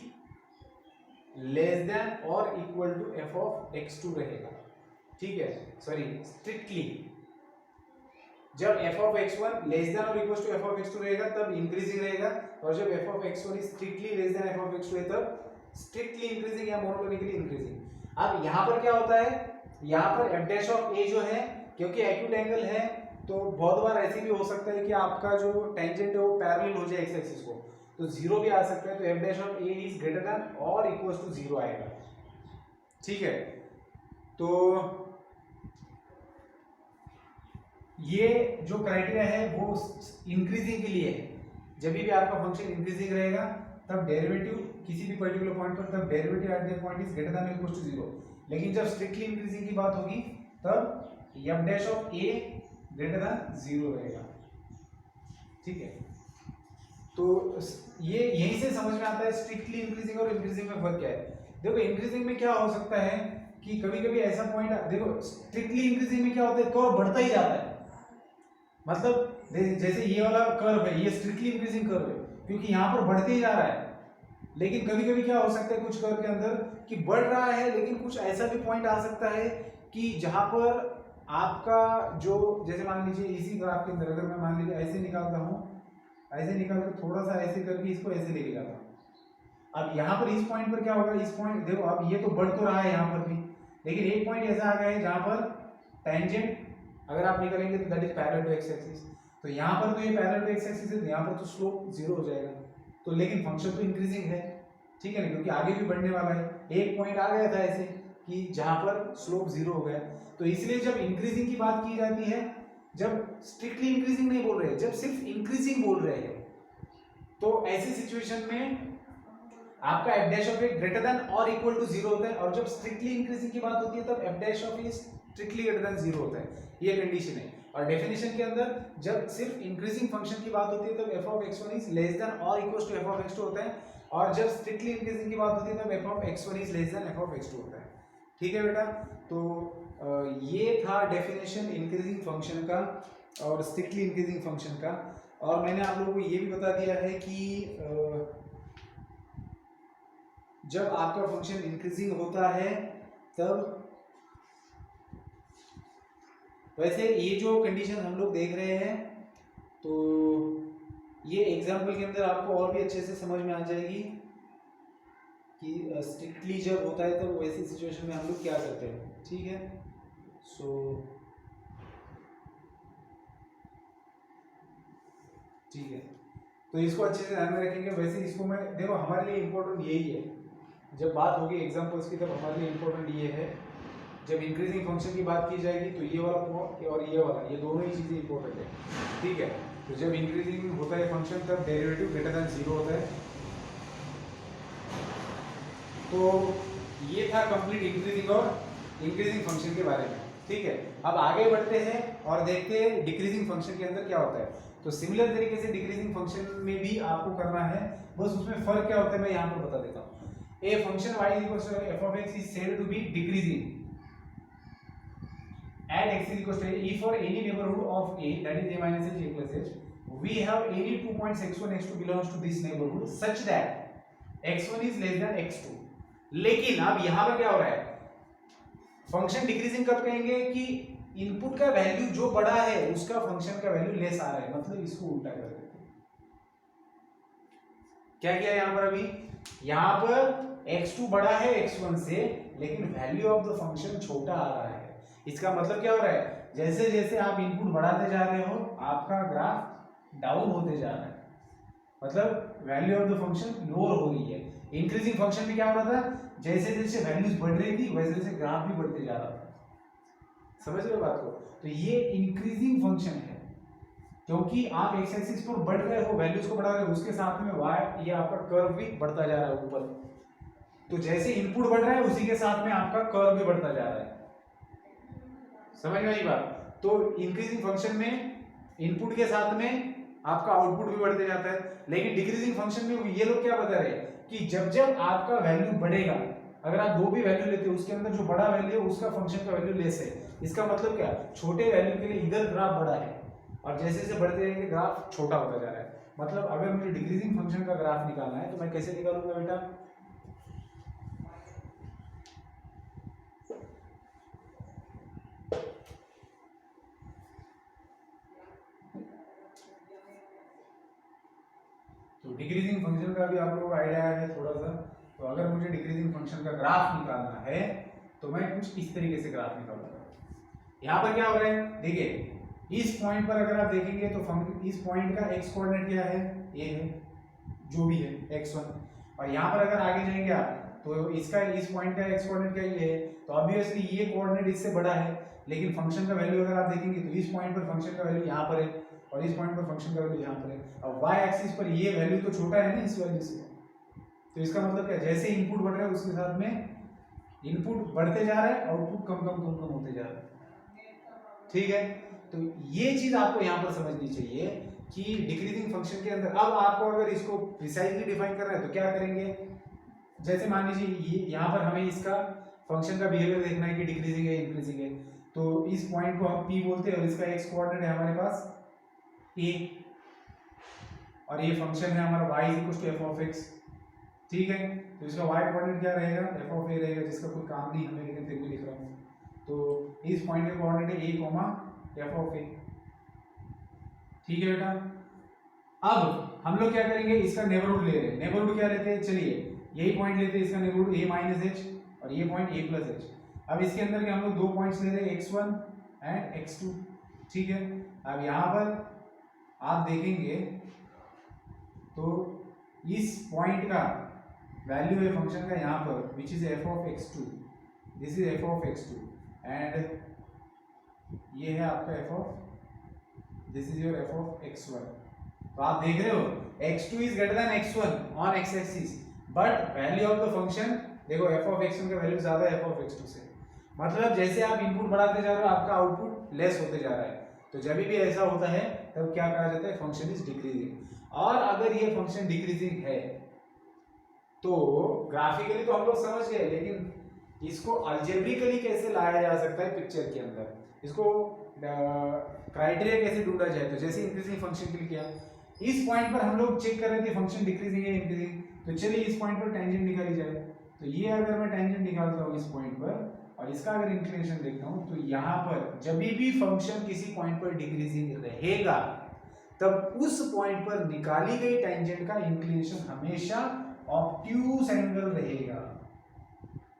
less than और equal to f of x2 रहेगा। ठीक है, सॉरी, स्ट्रिक्टली जब f of x1 less than और equal to f of x2 रहेगा तब इंक्रीजिंग रहेगा, और जब f of x1 is strictly less than f of x2 है तब स्ट्रिक्टली इंक्रीजिंग या मोनोटोनिकली इंक्रीजिंग। अब यहाँ पर क्या होता है, यहाँ पर f डैश ऑफ a जो है, क्योंकि एक्यूट एंगल है तो बहुत बार ऐसे भी हो सकता है कि आपका जो टेंजेंट है वो पैरेलल हो जाए एक्स एक्सिस को, तो 0 भी आ सकता है, तो f dash of a is greater than और इक्वल टू 0 आएगा। ठीक है, तो ये जो क्राइटेरिया है वो इंक्रीजिंग के लिए है। जब भी आपका फंक्शन इंक्रीजिंग रहेगा तब डेरिवेटिव किसी भी पर्टिकुलर पॉइंट पर, तब derivative at that point is greater than equal to 0। लेकिन जब स्ट्रिक्टली इंक्रीजिंग की बात होगी तब F dash of A greater than 0 रहेगा। ठीक है, तो ये यहीं से समझ में आता है स्ट्रिक्टली इंक्रीजिंग और इंक्रीजिंग में फर्क क्या है। देखो इंक्रीजिंग में क्या हो सकता है कि कभी कभी ऐसा पॉइंट, देखो स्ट्रिक्टली इंक्रीजिंग में क्या होता है, कर्व बढ़ता ही जाता है। मतलब जैसे ये वाला कर्व है, ये स्ट्रिक्टली इंक्रीजिंग कर्व है क्योंकि यहाँ पर बढ़ते ही जा रहा है। लेकिन कभी कभी क्या हो सकता है कुछ कर्व के अंदर कि बढ़ रहा है, लेकिन कुछ ऐसा भी पॉइंट आ सकता है कि जहां पर आपका जो, जैसे मान लीजिए इसी ग्राफ के अंदर अगर मैं मान लीजिए ऐसे निकालता हूँ, ऐसे निकाल कर थोड़ा सा ऐसे करके इसको ऐसे लेके जाता हूँ। अब यहाँ पर इस पॉइंट पर क्या होगा, इस पॉइंट देखो अब ये तो बढ़ तो रहा है यहाँ पर भी, लेकिन एक पॉइंट ऐसा आ गया है जहाँ पर टेंजेंट अगर आप निकालेंगे तो that is parallel to X axis. तो यहाँ पर तो ये पैरेलल टू एक्स एक्सिस है, यहाँ पर तो स्लोप 0 हो जाएगा। तो लेकिन फंक्शन तो इंक्रीजिंग है, ठीक है ना, क्योंकि आगे भी बढ़ने वाला है। एक पॉइंट आ गया था ऐसे कि जहाँ पर स्लोप 0 हो गया। तो इसलिए जब इंक्रीजिंग की बात की जाती है, जब स्ट्रिक्टली इंक्रीजिंग नहीं बोल रहे हैं, जब सिर्फ इंक्रीजिंग बोल रहे हैं, तो ऐसी सिचुएशन में आपका F dash of A greater than और इक्वल टू 0 होता है। और जब स्ट्रिक्टली इंक्रीजिंग की बात होती है तब F dash of A strictly greater than 0 होता है। ये कंडीशन है। और डेफिनेशन के अंदर जब सिर्फ इंक्रीजिंग फंक्शन की बात होती है तब F of x1 is less than और equal to F of x2 होता है। और जब स्ट्रिक्टली इंक्रीजिंग की बात होती है तब F of x1 is less then F of x2 होता है। ठीक है बेटा, तो ये था डेफिनेशन इंक्रीजिंग फंक्शन का और स्ट्रिक्टली इंक्रीजिंग फंक्शन का। और मैंने आप लोगों को ये भी बता दिया है कि जब आपका फंक्शन इंक्रीजिंग होता है तब, वैसे ये जो कंडीशन हम लोग देख रहे हैं तो ये एग्जाम्पल के अंदर आपको और भी अच्छे से समझ में आ जाएगी कि स्ट्रिक्टली जब होता है तो वैसी सिचुएशन में हम लोग क्या करते हैं। ठीक है, ठीक है, तो इसको अच्छे से ध्यान में रखेंगे। वैसे इसको मैं, देखो हमारे लिए इम्पोर्टेंट यही है, जब बात होगी एग्जाम्पल्स की तब हमारे लिए इम्पोर्टेंट ये है, जब इंक्रीजिंग फंक्शन की बात की जाएगी तो ये वाला और ये वाला, ये दोनों ही चीज़ें इंपॉर्टेंट है। ठीक है, तो जब इंक्रीजिंग होता है फंक्शन तब डेरिवेटिव ग्रेटर देन 0 होता है। तो ये था कंप्लीट इंक्रीजिंग और इंक्रीजिंग फंक्शन के बारे में। ठीक है, अब आगे बढ़ते हैं और देखते हैं डिक्रीजिंग फंक्शन के अंदर क्या होता है। तो सिमिलर तरीके से डिक्रीजिंग फंक्शन में भी आपको करना है, बस उसमें फर्क क्या होता है मैं यहाँ पर बता देता हूँ। A function y equals to f of x is said to be decreasing at x is equals to a if for any neighborhood of a, that is a minus h, a plus h, we have any 2 points x1 x2 belongs to this neighborhood such that x1 is less than x2। लेकिन अब यहाँ पर क्या हो रहा है, function decreasing कब कहेंगे कि इनपुट का वैल्यू जो बड़ा है उसका फंक्शन का वैल्यू लेस आ रहा है। मतलब इसको उल्टा कर देते हैं। क्या किया यहाँ पर, अभी यहाँ पर x2 बड़ा है x1 से, लेकिन वैल्यू ऑफ द फंक्शन छोटा आ रहा है। इसका मतलब क्या हो रहा है, जैसे जैसे आप इनपुट बढ़ाते जा रहे हो आपका ग्राफ डाउन होते जा रहा है, मतलब value of the function lower हो रही है। इंक्रीजिंग फंक्शन में क्या हो रहा था, जैसे जैसे वैल्यूज बढ़ रही थी वैसे वैसे ग्राफ भी बढ़ते जा रहा था। समझ रहे हो बात को, तो ये इंक्रीजिंग फंक्शन है क्योंकि आप एक्स एक्सिस पर बढ़ रहे हो, वैल्यूज को बढ़ा रहे हो, उसके साथ में y ये आपका कर्व भी बढ़ता जा रहा है ऊपर। तो जैसे इनपुट बढ़ रहा है उसी के साथ में आपका कर्व भी बढ़ता जा रहा है। समझ में आई बात। तो इंक्रीजिंग फंक्शन में इनपुट के साथ में आपका आउटपुट भी बढ़ते जाता है, लेकिन डिक्रीजिंग फंक्शन में ये लोग क्या बता रहे हैं कि जब जब आपका वैल्यू बढ़ेगा, अगर आप दो भी वैल्यू लेते हो उसके अंदर जो बड़ा वैल्यू है उसका फंक्शन का वैल्यू लेस है। इसका मतलब क्या, छोटे वैल्यू के लिए इधर ग्राफ बड़ा है और जैसे जैसे बढ़ते रहेंगे ग्राफ छोटा होता जा रहा है। मतलब अगर मुझे डिक्रीजिंग फंक्शन का ग्राफ निकालना है तो मैं कैसे निकालूंगा बेटा, तो डिक्रीजिंग फंक्शन का भी आप लोगों को आइडिया है थोड़ा सा। तो अगर मुझे डिक्रीजिंग फंक्शन का ग्राफ निकालना है तो मैं कुछ इस तरीके से ग्राफ निकालूंगा। यहाँ पर क्या हो रहा है, देखिए इस पॉइंट पर अगर आप देखेंगे तो इस पॉइंट का एक्स कोऑर्डिनेट क्या है, ए है, जो भी है x1। और यहाँ पर अगर आगे जाएंगे आप तो इसका इस पॉइंट का x कोऑर्डिनेट क्या ये है, तो ऑब्वियसली ये कोऑर्डिनेट इससे बड़ा है, लेकिन फंक्शन का वैल्यू अगर आप देखेंगे तो इस पॉइंट पर फंक्शन का वैल्यू यहाँ पर है और इस पॉइंट पर फंक्शन का वैल्यू यहाँ पर है। अब y एक्सिस पर ये वैल्यू तो छोटा है ना इस वैल्यू से, तो इसका मतलब क्या, जैसे इनपुट बढ़ रहा है उसके साथ में इनपुट बढ़ते जा रहा है, आउटपुट कम कम कम कम होते जा रहा है। ठीक है, तो ये चीज आपको यहाँ पर समझनी चाहिए कि डिक्रीजिंग फंक्शन के अंदर अब आपको अगर इसको प्रिसाइजली डिफाइन करना है तो क्या करेंगे, जैसे मान लीजिए ये यहाँ पर हमें इसका फंक्शन का बिहेवियर देखना है कि डिक्रीजिंग है इंक्रीजिंग है, तो इस पॉइंट को हम p बोलते हैं और इसका x कोऑर्डिनेट है हमारे पास a और ये फंक्शन है हमारा y f of x। ठीक है, तो इसका y कोऑर्डिनेट क्या रहेगा, f of a रहेगा, जिसका कोई काम नहीं हमें, लेकिन फिर भी लिख रहा हूँ। तो इस पॉइंट का कोऑर्डिनेट है a, f of a। ठीक है बेटा, अब हम लोग क्या करेंगे, इसका नेबरहुड ले रहे हैं। नेबरहुड क्या लेते हैं, चलिए यही पॉइंट लेते हैं, इसका नेबरहुड a माइनस h और ये पॉइंट a प्लस h। अब इसके अंदर के हम लोग दो पॉइंट्स ले रहे हैं x1 एंड x2। ठीक है, अब यहाँ पर आप देखेंगे तो इस पॉइंट का वैल्यू है फंक्शन का यहाँ पर which is f of x2, this is f of x2 and ये है आपका f of, this is your f of x1। तो आप देख रहे हो x2 is greater then x1 on x axis, but value of the function देखो f of x1 का वैल्यू ज्यादा है f of x2 से, मतलब जैसे आप इनपुट बढ़ाते जा रहे हो आपका आउटपुट लेस होते जा रहा है। तो जब भी ऐसा होता है तब क्या कहा जाता है, फंक्शन इज डिक्रीजिंग। और अगर ये फंक्शन डिक्रीजिंग है तो ग्राफिकली तो हम लोग समझ गए, लेकिन इसको अलजेब्रिकली कैसे लाया जा सकता है पिक्चर के अंदर, इसको क्राइटेरिया कैसे ढूंढा जाए। तो जैसे इंक्रीजिंग फंक्शन के लिए किया, इस पॉइंट पर हम लोग चेक कर रहे थे फंक्शन डिक्रीजिंग है इंक्रीजिंग, तो चलिए इस पॉइंट पर टेंजेंट निकाली जाए। तो ये अगर मैं टेंजेंट निकालता हूँ इस पॉइंट पर और इसका अगर इंक्लिनेशन देखता हूँ, तो यहाँ पर जब भी फंक्शन किसी पॉइंट पर डिक्रीजिंग रहेगा तब उस पॉइंट पर निकाली गई टेंजेंट का इंक्लिनेशन हमेशा ऑब्ट्यूज एंगल रहेगा।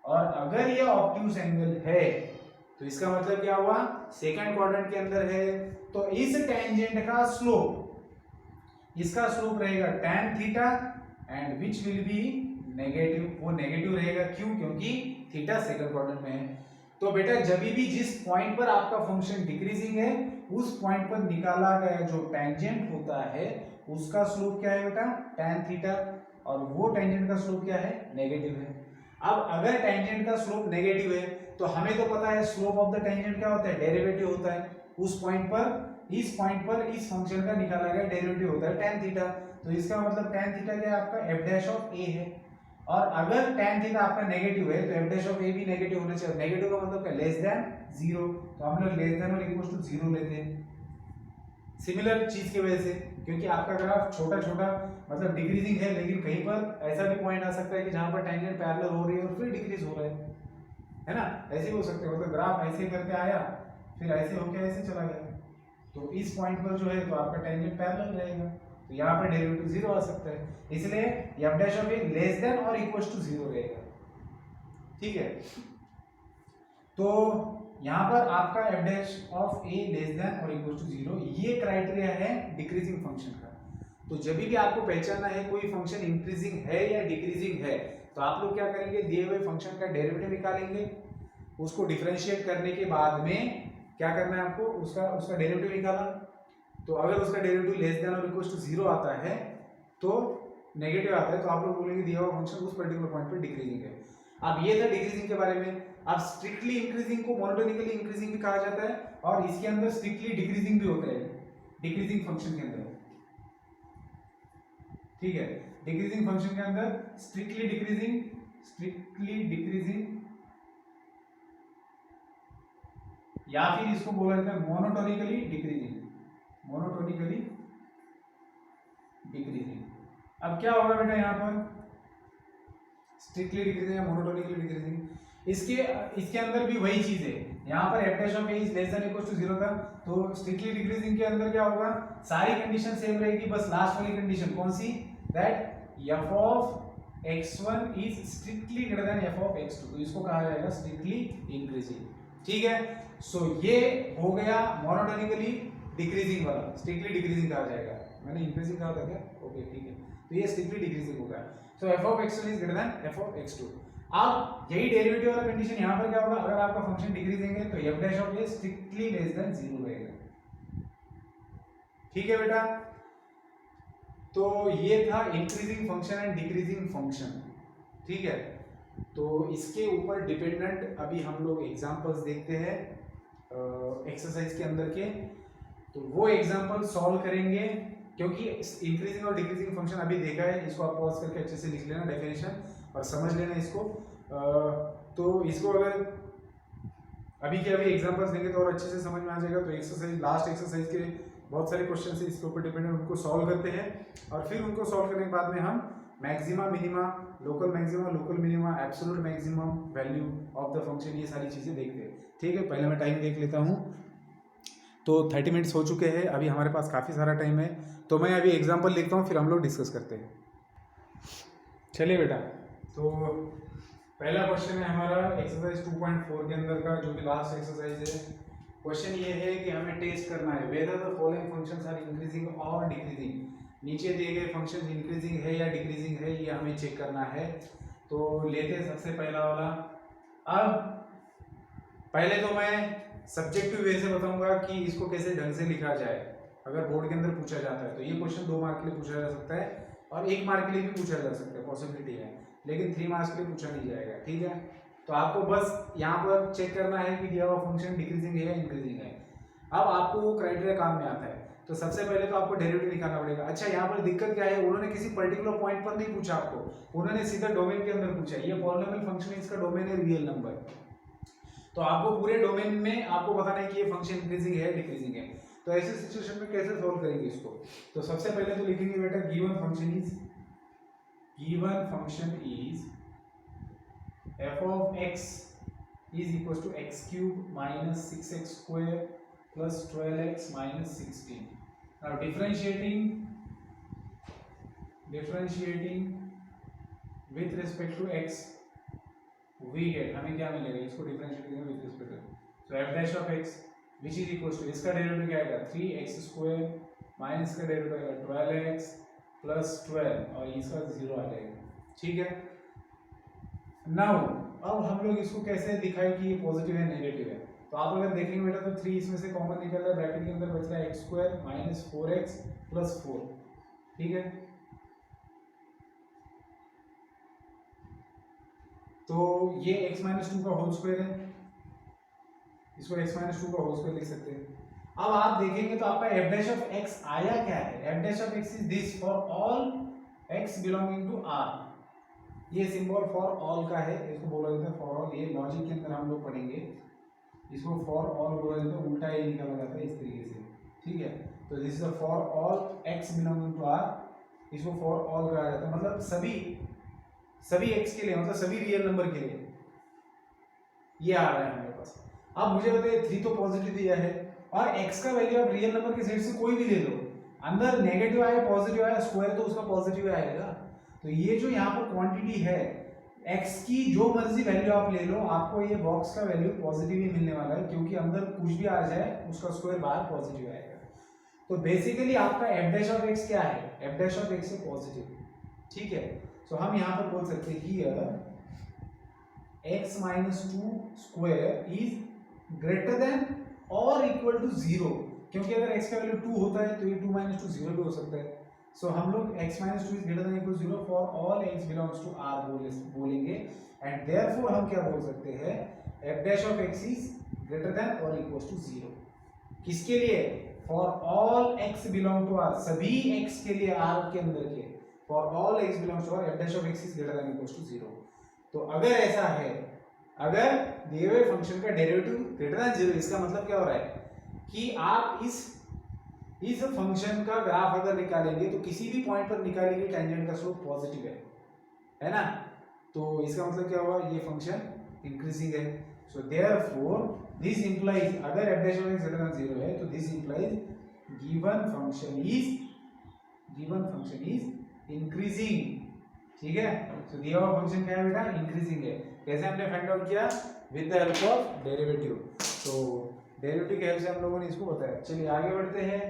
और अगर ये ऑब्ट्यूज एंगल है तो इसका मतलब क्या हुआ, सेकंड क्वाड्रेंट के अंदर है, तो इस टेंजेंट का स्लोप, इसका स्लोप रहेगा tan theta and which will be negative, वो नेगेटिव रहेगा। क्यों, क्योंकि थीटा सेकंड क्वाड्रेंट में है। तो बेटा जब भी जिस पॉइंट पर आपका फंक्शन डिक्रीजिंग है उस पॉइंट पर निकाला गया जो टेंजेंट होता है उसका स्लोप क्या है बेटा, tan थीटा, और वो टेंजेंट का स्लोप क्या है, नेगेटिव है। अब अगर टेंजेंट का स्लोप नेगेटिव है तो हमें तो पता है स्लोप ऑफ द टेंजेंट क्या होता है, डेरिवेटिव होता है। उस पॉइंट पर इस फंक्शन का निकाला गया डेरिवेटिव होता है tan थीटा। तो इसका मतलब tan थीटा क्या है आपका f डैश ऑफ a है, और अगर tan थीटा आपका नेगेटिव है तो f डैश ऑफ a भी नेगेटिव होना चाहिए। नेगेटिव का मतलब क्या, लेस देन 0, तो हम लोग लेस देन और इक्वल टू 0 लेते हैं सिमिलर चीज की वजह से, क्योंकि आपका ग्राफ छोटा छोटा मतलब डिक्रीजिंग है, लेकिन कहीं पर ऐसा भी पॉइंट आ सकता है कि जहां पर टेंजेंट पैरेलल हो रही है और फिर डिक्रीज हो रहा है ना, ऐसे भी हो सकते हैं। मतलब ग्राफ ऐसे करके आया फिर ऐसे होके ऐसे चला गया, तो इस पॉइंट पर जो है तो आपका टेंजेंट पैरेलल रहेगा, तो यहाँ पर डेरिवेटिव 0 आ सकता है, इसलिए f dash of a less than और इक्वल टू 0 रहेगा। ठीक है, तो यहाँ पर आपका f dash of a less than और इक्वल टू 0, ये क्राइटेरिया है डिक्रीजिंग फंक्शन का। तो जब भी आपको पहचानना है कोई फंक्शन इंक्रीजिंग है या डिक्रीजिंग है, तो आप लोग क्या करेंगे, दिए हुए फंक्शन का डेरिवेटिव निकालेंगे, उसको डिफरेंशिएट करने के बाद में क्या करना है आपको, उसका डेरिवेटिव निकाला, तो अगर उसका डेरिवेटिव लेस देन और इक्वल टू 0 आता है तो नेगेटिव आता है, तो आप लोग बोलेंगे दिया हुआ फंक्शन उस पर्टिकुलर पॉइंट पर डिक्रीजिंग है। अब ये था डिक्रीजिंग के बारे में। अब स्ट्रिक्टली इंक्रीजिंग को मोनोटोनिकली इंक्रीजिंग भी कहा जाता है, और इसके अंदर स्ट्रिक्टली डिक्रीजिंग भी होता है डिक्रीजिंग फंक्शन के अंदर। ठीक है, डिक्रीजिंग फंक्शन के अंदर स्ट्रिक्टली डिक्रीजिंग या फिर इसको बोला जाता है मोनोटोनिकली डिक्रीजिंग, अब क्या होगा बेटा यहाँ पर, स्ट्रिक्टली डिक्रीजिंग या मोनोटोनिकली डिक्रीजिंग, इसके अंदर भी वही चीज है। यहाँ पर f dash of a is less than equal to 0 था, तो स्ट्रिक्टली डिक्रीजिंग के अंदर क्या होगा, सारी कंडीशन सेम रहेगी, बस लास्ट वाली कंडीशन कौन सी, that f of x1 is strictly greater than f of x2, तो इसको कहा जाएगा स्ट्रिक्टली इंक्रीजिंग। ठीक है, सो ये हो गया मोनोटोनिकली डिक्रीजिंग वाला, स्ट्रिक्टली डिक्रीजिंग कहा जाएगा। मैंने इंक्रीजिंग कहा था क्या, ओके ठीक है, तो ये स्ट्रिक्टली डिक्रीजिंग होगा। So F of x1 is greater than F of x2। अब यही डेरिवेटिव वाला कंडीशन यहाँ पर क्या होगा, अगर आपका फंक्शन डिक्रीजिंग है तो f dash of a strictly less then 0 रहेगा। ठीक है बेटा, तो ये था increasing function and decreasing function. ठीक है, तो इसके ऊपर डिपेंडेंट अभी हम लोग एग्जांपल्स देखते हैं एक्सरसाइज के अंदर के, तो वो एग्जांपल सॉल्व करेंगे, क्योंकि इंक्रीजिंग और डिक्रीजिंग फंक्शन अभी देखा है, इसको आप पॉज करके अच्छे से लिख लेना डेफिनेशन और समझ लेना इसको। तो इसको अगर अभी के अभी एग्जांपल्स देंगे तो और अच्छे से समझ में आ जाएगा। तो एक्सरसाइज, लास्ट एक्सरसाइज के बहुत सारे क्वेश्चन है इसके ऊपर डिपेंडेंट, उनको सॉल्व करते हैं और फिर उनको सॉल्व करने के बाद में हम maxima, minima, local maxima, local minima, absolute maximum value of the function, ये सारी चीज़ें देखते हैं। ठीक है, पहले मैं टाइम देख लेता हूँ। तो 30 मिनट्स हो चुके हैं, अभी हमारे पास काफ़ी सारा टाइम है, तो मैं अभी एग्जाम्पल लिखता हूँ, फिर हम लोग डिस्कस करते हैं। चलिए बेटा, तो पहला क्वेश्चन है हमारा एक्सरसाइज 2.4 के अंदर का, जो कि लास्ट एक्सरसाइज है। क्वेश्चन ये है कि हमें टेस्ट करना है whether the following functions are increasing और डिक्रीजिंग। नीचे दिए गए फंक्शन इंक्रीजिंग है या डिक्रीजिंग है, ये हमें चेक करना है। तो लेते हैं सबसे पहला वाला। अब पहले तो मैं सब्जेक्टिव वे से बताऊंगा कि इसको कैसे ढंग से लिखा जाए। अगर बोर्ड के अंदर पूछा जाता है तो ये क्वेश्चन 2 मार्क के लिए पूछा जा सकता है और 1 मार्क के लिए भी पूछा जा सकता है, पॉसिबिलिटी है, लेकिन 3 मार्क्स के लिए पूछा नहीं जाएगा। ठीक है, तो आपको बस यहाँ पर चेक करना है कि दिया हुआ फंक्शन डिक्रीजिंग है या इंक्रीजिंग है। अब आपको वो क्राइटेरिया काम में आता है, तो सबसे पहले तो आपको डेरिवेटिव निकालना पड़ेगा। अच्छा, यहाँ पर दिक्कत क्या है, उन्होंने किसी पर्टिकुलर पॉइंट पर नहीं पूछा आपको, उन्होंने सीधा डोमेन के अंदर पूछा। ये पॉलिनोमियल फंक्शन है, इसका डोमेन है रियल नंबर, तो आपको पूरे डोमेन में आपको बताना है कि ये फंक्शन इंक्रीजिंग है डिक्रीजिंग है। तो ऐसे सिचुएशन में कैसे सॉल्व करेंगे इसको, तो सबसे पहले तो लिखेंगे बेटा given function is f of x is equals to x cube minus 6x square plus 12x minus 16. Now differentiating with respect to x, we get, हमें क्या मिलेगा, इसको डिफरेंशिएट करेंगे with respect to, so f dash of x which is equals to, इसका derivative क्या आएगा 3x square minus इसका derivative आएगा 12x plus 12 और इसका 0 आ जाएगा। ठीक है, नाउ अब हम लोग इसको कैसे दिखाएं कि ये पॉजिटिव है नेगेटिव है। तो आप अगर देखेंगे बेटा तो 3 इसमें से कॉमन निकल रहा है, ब्रैकेट के अंदर बच रहा है x square minus 4x plus 4। ठीक है, तो ये x माइनस 2 का होल स्क्वायर है, इसको x माइनस 2 का होल स्क्वायर लिख सकते हैं। अब आप देखेंगे तो आपका f डैश ऑफ x आया क्या है, f dash of x is this for all x belonging to r। ये सिंबल फॉर ऑल का है, इसको बोला जाता है फॉर ऑल। ये लॉजिक के अंदर हम लोग पढ़ेंगे, इसको फॉर ऑल बोला जाता है, उल्टा ये निकाला जाता है इस तरीके से। ठीक है, तो this is for all x belonging to r, इसको फॉर ऑल कहा जाता है, मतलब सभी x के लिए, मतलब सभी रियल नंबर के लिए ये आ रहा है हमारे पास। अब मुझे बताइए 3 तो पॉजिटिव दिया है और x का वैल्यू आप रियल नंबर के सेट से कोई भी ले लो, अंदर नेगेटिव आया पॉजिटिव आया, स्क्वायर तो उसका पॉजिटिव आएगा। तो ये जो यहाँ पर क्वांटिटी है x की, जो मर्जी वैल्यू आप ले लो, आपको ये बॉक्स का वैल्यू पॉजिटिव ही मिलने वाला है, क्योंकि अंदर कुछ भी आ जाए उसका स्क्वायर बाहर पॉजिटिव आएगा। तो बेसिकली आपका f डैश ऑफ x क्या है, f डैश ऑफ x है पॉजिटिव। ठीक है, तो हम यहाँ पर बोल सकते हैं कि x minus 2 square is greater than और इक्वल टू 0, क्योंकि अगर x का वैल्यू 2 होता है तो ये 2 माइनस 2 0 भी हो सकता है। सो हम लोग x minus 2 is greater than equal to 0 for all x belongs to r बोलेंगे, एंड देयरफॉर हम क्या बोल सकते हैं, f dash of x is greater than और इक्वल टू 0। किसके लिए, for all x belong to r, सभी x के लिए r के अंदर के, for all x belongs to r f dash of x is greater than equal to 0। तो अगर ऐसा है, अगर दिए हुए फंक्शन का डेरिवेटिव ग्रेटर देन 0, इसका मतलब क्या हो रहा है कि आप इस फंक्शन का ग्राफ अगर निकालेंगे तो किसी भी पॉइंट पर निकालेंगे टेंजेंट का स्लोप पॉजिटिव है ना, तो इसका मतलब क्या हुआ, ये फंक्शन इंक्रीजिंग है। सो देयरफॉर दिस इंप्लाइज, अगर f dash of x greater than 0 है तो this implies given function is increasing. ठीक है, तो दिया हुआ फंक्शन क्या है बेटा, इंक्रीजिंग है। कैसे हमने फाइंड आउट किया, with the help of derivative. तो डेरिवेटिव की हेल्प से हम लोगों ने इसको बताया। चलिए आगे बढ़ते हैं।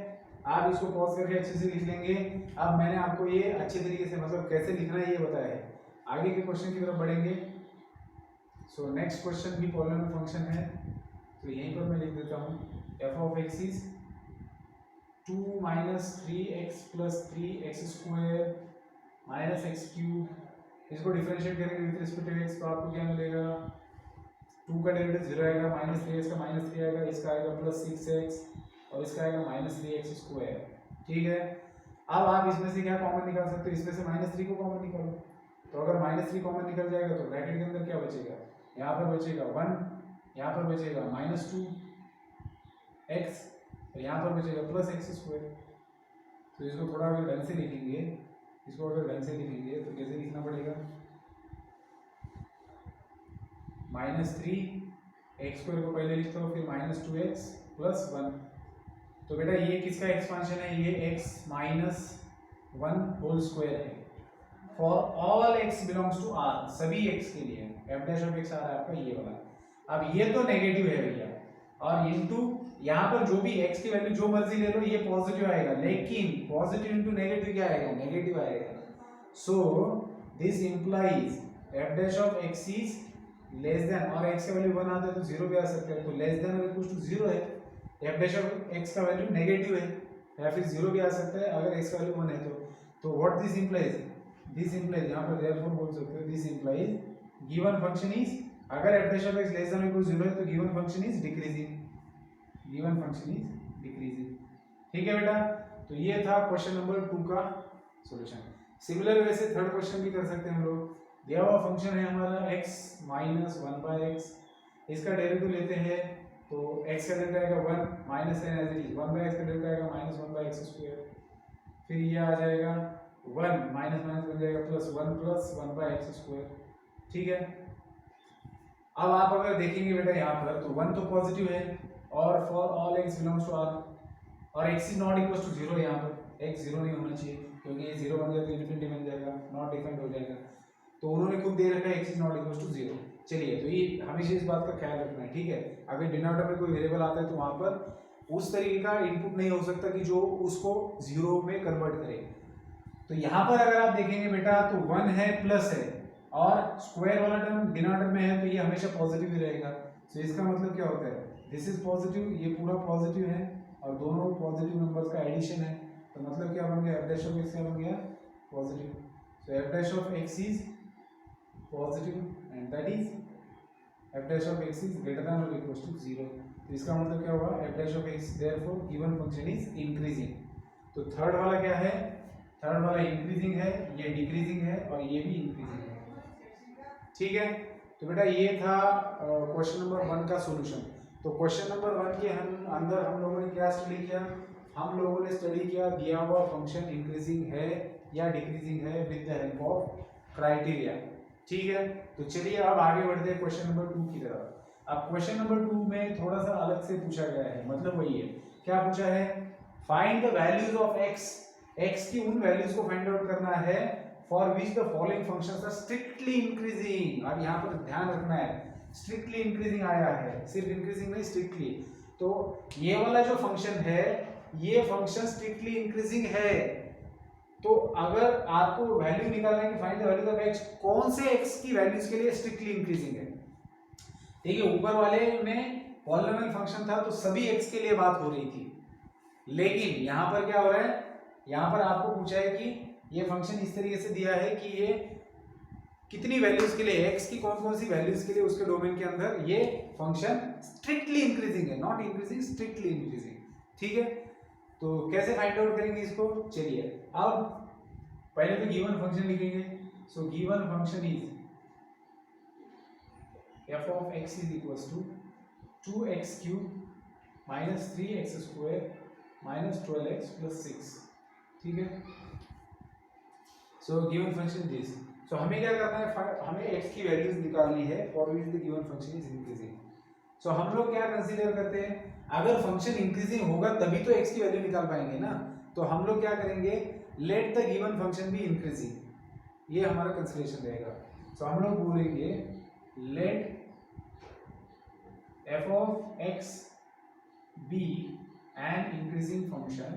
आप इसको पॉज करके अच्छे से लिख लेंगे। अब मैंने आपको ये अच्छे तरीके से मतलब कैसे लिखना है ये बताया है। आगे के क्वेश्चन की तरफ बढ़ेंगे। सो नेक्स्ट क्वेश्चन भी पॉलिनोमियल फंक्शन है, तो यहीं पर मैं लिख देता हूँ f of x is 2 minus 3x plus 3x square minus x cube. इसको डिफरेंशिएट करेंगे विद रिस्पेक्ट टू x तो आपको क्या मिलेगा, 2 का डेरिवेटिव 0 आएगा, माइनस 3x का माइनस 3 आएगा, इसका आएगा प्लस 6x और इसका आएगा माइनस 3x स्क्वायर। ठीक है, अब आप इसमें से क्या कॉमन निकाल सकते हो, इसमें से माइनस 3 को कॉमन निकालो। तो अगर माइनस 3 कॉमन निकल जाएगा तो ब्रैकेट के अंदर क्या बचेगा, यहाँ पर बचेगा 1, यहाँ पर बचेगा माइनस 2x और यहाँ पर बचेगा प्लस एक्स स्क्वायर। तो इसको थोड़ा अगर ढंग से लिखेंगे, इसको अगर ढंग से लिखेंगे तो कैसे लिखना पड़ेगा, माइनस 3 एक्स स्क्वायर को पहले लिखता हूँ, फिर माइनस 2x प्लस 1। तो बेटा ये किसका एक्सपांशन है, ये x माइनस 1 होल स्क्वायर है for all x belongs to r, सभी x के लिए f डैश ऑफ x आ रहा है आपका ये वाला। अब ये तो नेगेटिव है भैया, और इनटू यहाँ पर जो भी x की वैल्यू जो मर्जी ले लो ये पॉजिटिव आएगा, लेकिन पॉजिटिव इनटू नेगेटिव क्या आएगा, नेगेटिव आएगा। So this implies f dash of x is less than, और x का वैल्यू 1 आता है तो 0 भी आ सकता है, तो लेस देन और इक्वल टू 0 है। f डैश ऑफ x का वैल्यू नेगेटिव है या फिर 0 भी आ सकता है अगर x का वैल्यू 1 है तो what this implies, this implies यहाँ पर देयरफॉर बोल सकते हो, this implies given function is, अगर f dash of x less than equal to 0 है तो given function is decreasing, given function is decreasing. ठीक है बेटा, तो ये था क्वेश्चन नंबर 2 का सॉल्यूशन। सिमिलर वे से थर्ड क्वेश्चन भी कर सकते हैं हम लोग। दिया हुआ फंक्शन है हमारा x माइनस 1/x, इसका डेरिवेटिव लेते हैं तो x का डेल्टा आएगा 1 minus n as it is, 1/x का डेल्टा आएगा माइनस 1/x स्क्वायर, फिर ये आ जाएगा 1 माइनस माइनस बन जाएगा प्लस 1 प्लस 1/x स्क्वायर। ठीक है, अब आप अगर देखेंगे बेटा यहाँ पर तो 1 तो पॉजिटिव है और for all x belongs to r, और x is not equal to 0, यहाँ पर x 0 नहीं होना चाहिए क्योंकि ये 0 बन गया तो इन्फिनिटी बन जाएगा, नॉट डिफाइंड हो जाएगा, तो उन्होंने खुद दे रखा है x is not equal to 0। चलिए, तो ये हमेशा इस बात का ख्याल रखना है। ठीक है, अगर डिनोमिनेटर में कोई वेरिएबल आता है तो वहां पर उस तरीके का इनपुट नहीं हो सकता कि जो उसको 0 में कन्वर्ट करे। तो यहाँ पर अगर आप देखेंगे बेटा तो 1 है प्लस है और स्क्वायर वाला टर्म डिनोमिनेटर में है तो ये हमेशा पॉजिटिव ही रहेगा। तो इसका मतलब क्या होता है, दिस इज पॉजिटिव, ये पूरा पॉजिटिव है और दोनों पॉजिटिव नंबर्स का एडिशन है, तो मतलब क्या बन गया, f डैश ऑफ x क्या बन गया, positive. So f dash of x is positive and that is f dash of x is greater than और इक्वल टू 0। तो इसका मतलब क्या होगा, f dash of x therefore given function is increasing. तो थर्ड वाला क्या है, थर्ड वाला इंक्रीजिंग है, ये डिक्रीजिंग है और ये भी इंक्रीजिंग है। ठीक है, तो बेटा ये था क्वेश्चन नंबर 1 का सॉल्यूशन। तो क्वेश्चन नंबर 1 के अंदर हम लोगों ने क्या स्टडी किया, हम लोगों ने स्टडी किया दिया हुआ फंक्शन इंक्रीजिंग है या डिक्रीजिंग है with the help of criteria. ठीक है, तो चलिए अब आगे बढ़ते हैं क्वेश्चन नंबर 2 की तरफ। अब क्वेश्चन नंबर 2 में थोड़ा सा अलग से पूछा गया है, मतलब वही है, क्या पूछा है, find the values of x की उन वैल्यूज को फाइंड आउट करना है for which the following functions are strictly increasing. अब यहाँ पर ध्यान रखना है, स्ट्रिक्टली इंक्रीजिंग आया है, सिर्फ इंक्रीजिंग नहीं स्ट्रिक्टली। तो ये वाला जो फंक्शन है ये फंक्शन स्ट्रिक्टली इंक्रीजिंग है, तो अगर आपको वैल्यू निकालना है कि find the values of x, कौन से x की वैल्यूज के लिए स्ट्रिक्टली इंक्रीजिंग है। ठीक है, ऊपर वाले में पॉलिनोमियल फंक्शन था तो सभी x के लिए बात हो रही थी, लेकिन यहाँ पर क्या हो रहा है, यहाँ पर आपको पूछा है कि ये फंक्शन इस तरीके से दिया है कि ये कितनी वैल्यूज के लिए, x की कौन कौन सी वैल्यूज के लिए उसके डोमेन के अंदर ये फंक्शन स्ट्रिक्टली इंक्रीजिंग है, नॉट इंक्रीजिंग, स्ट्रिक्टली इंक्रीजिंग। ठीक है, तो कैसे फाइंड आउट करेंगे इसको, चलिए अब पहले तो गिवन फंक्शन लिखेंगे। So given function is f of x is equals to 2x cube minus 3x square minus 12x plus 6। ठीक है, so given function this. So हमें क्या करना है, हमें x की वैल्यूज निकालनी है for which the given function is increasing. So हम लोग क्या कंसीडर करते हैं, अगर फंक्शन इंक्रीजिंग होगा तभी तो x की वैल्यू निकाल पाएंगे ना, तो हम लोग क्या करेंगे, let the given function be increasing, ये हमारा कंसीडरेशन रहेगा। सो हम लोग बोलेंगे late f of x be an increasing function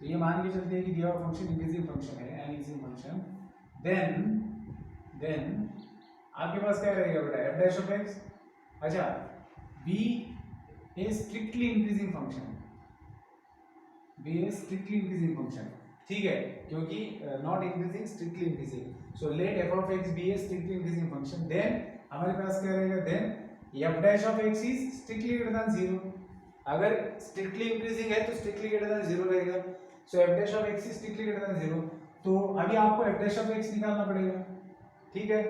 तो ये मान के चलते हैं कि दिया हुआ फंक्शन इंक्रीजिंग फंक्शन है, एन इंक्रीजिंग फंक्शन, देन आपके पास क्या रहेगा बेटा, एफ डैश ऑफ एक्स। अच्छा, be a strictly increasing function, be a strictly increasing function, ठीक है, क्योंकि not increasing strictly increasing, so let F of X be a strictly increasing function, then हमारे पास क्या रहेगा, then F dash of X is strictly greater than 0। अगर strictly increasing है तो स्ट्रिक्टली ग्रेटर देन 0 रहेगा, so F dash of X is strictly greater than 0। तो अभी आपको एफ डैश ऑफ एक्स निकालना पड़ेगा, ठीक है।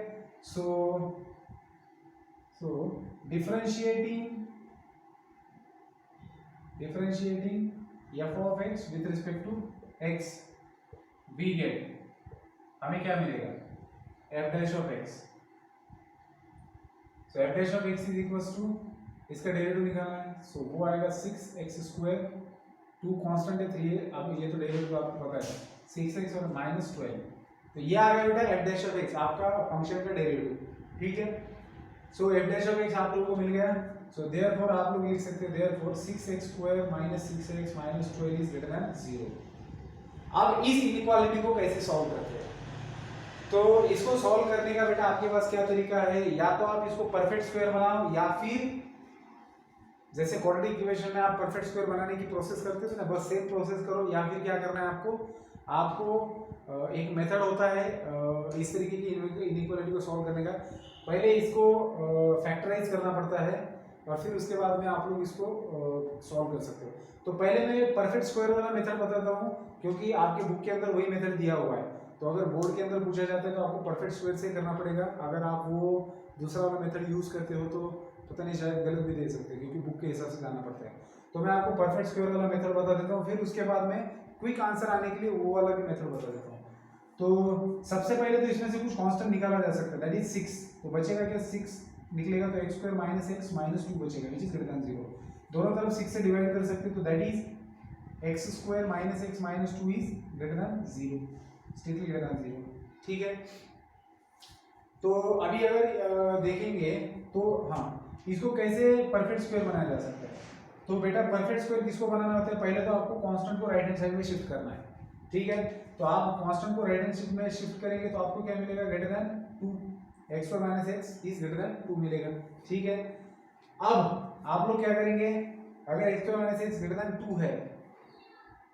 So differentiating F of X with respect to X, we get, हमें क्या मिलेगा, F dash of X. So F dash of X is equals to, इसका डेरिवेटिव निकालना है, सो वो आएगा 6x², 2 कांस्टेंट है 3 है, अब ये तो डेरिवेटिव आपको पता है 6x और -12, तो ये आ गया बेटा एफ डैश ऑफ एक्स, आपका फंक्शन का डेरिवेटिव, ठीक है। सो एफ डैश ऑफ एक्स आप लोगों को मिल गया, सो देयरफॉर आप लोग लिख सकते हैं therefore 6x² - 6x - 12 is greater than 0। अब इस इनइक्वालिटी को कैसे सॉल्व करते हैं, तो इसको सॉल्व करने का बेटा आपके पास क्या तरीका है, या तो आप इसको परफेक्ट स्क्वायर बनाओ, या फिर जैसे क्वाड्रेटिक इक्वेशन में आप परफेक्ट स्क्वायर बनाने की प्रोसेस करते हो ना, बस सेम प्रोसेस करो, या फिर क्या करना है आपको एक मेथड होता है इस तरीके की इनइक्वालिटी को सॉल्व करने का, पहले इसको फैक्टराइज करना पड़ता है और फिर उसके बाद में आप लोग इसको सॉल्व कर सकते हो। तो पहले मैं परफेक्ट स्क्वायर वाला मेथड बताता हूँ, क्योंकि आपके बुक के अंदर वही मेथड दिया हुआ है, तो अगर बोर्ड के अंदर पूछा जाता है तो आपको परफेक्ट स्क्वायर से करना पड़ेगा, अगर आप वो दूसरा वाला मेथड यूज करते हो तो पता नहीं शायद गलत भी दे सकते हैं, क्योंकि बुक के हिसाब से जाना पड़ता है। तो मैं आपको परफेक्ट स्क्वायर वाला मेथड बता देता हूँ, फिर उसके बाद में क्विक आंसर आने के लिए वो वाला भी मेथड बता देता हूँ। तो सबसे पहले तो इसमें से कुछ कांस्टेंट निकाला जा सकता है, दैट इज 6, तो बचेगा क्या, 6 निकलेगा तो x² - x - 2 बचेगा, विच इज ग्रेटर देन 0। दोनों तरफ 6 से डिवाइड कर सकते हैं, तो that is x² - x - 2 is greater than 0, strictly greater than 0, ठीक है। तो अभी अगर देखेंगे तो हाँ, इसको कैसे परफेक्ट स्क्वायर बनाया जा सकता है, तो बेटा परफेक्ट स्क्वायर किसको बनाना होता है, पहले तो आपको कांस्टेंट को राइट हैंड साइड में शिफ्ट करना है, ठीक है। तो आप कांस्टेंट को राइट हैंड साइड में शिफ्ट करेंगे तो आपको क्या मिलेगा, greater than 2, x² - x is greater then 2 मिलेगा, ठीक है। अब आप लोग क्या करेंगे, अगर x² - x ग्रेटर देन 2 है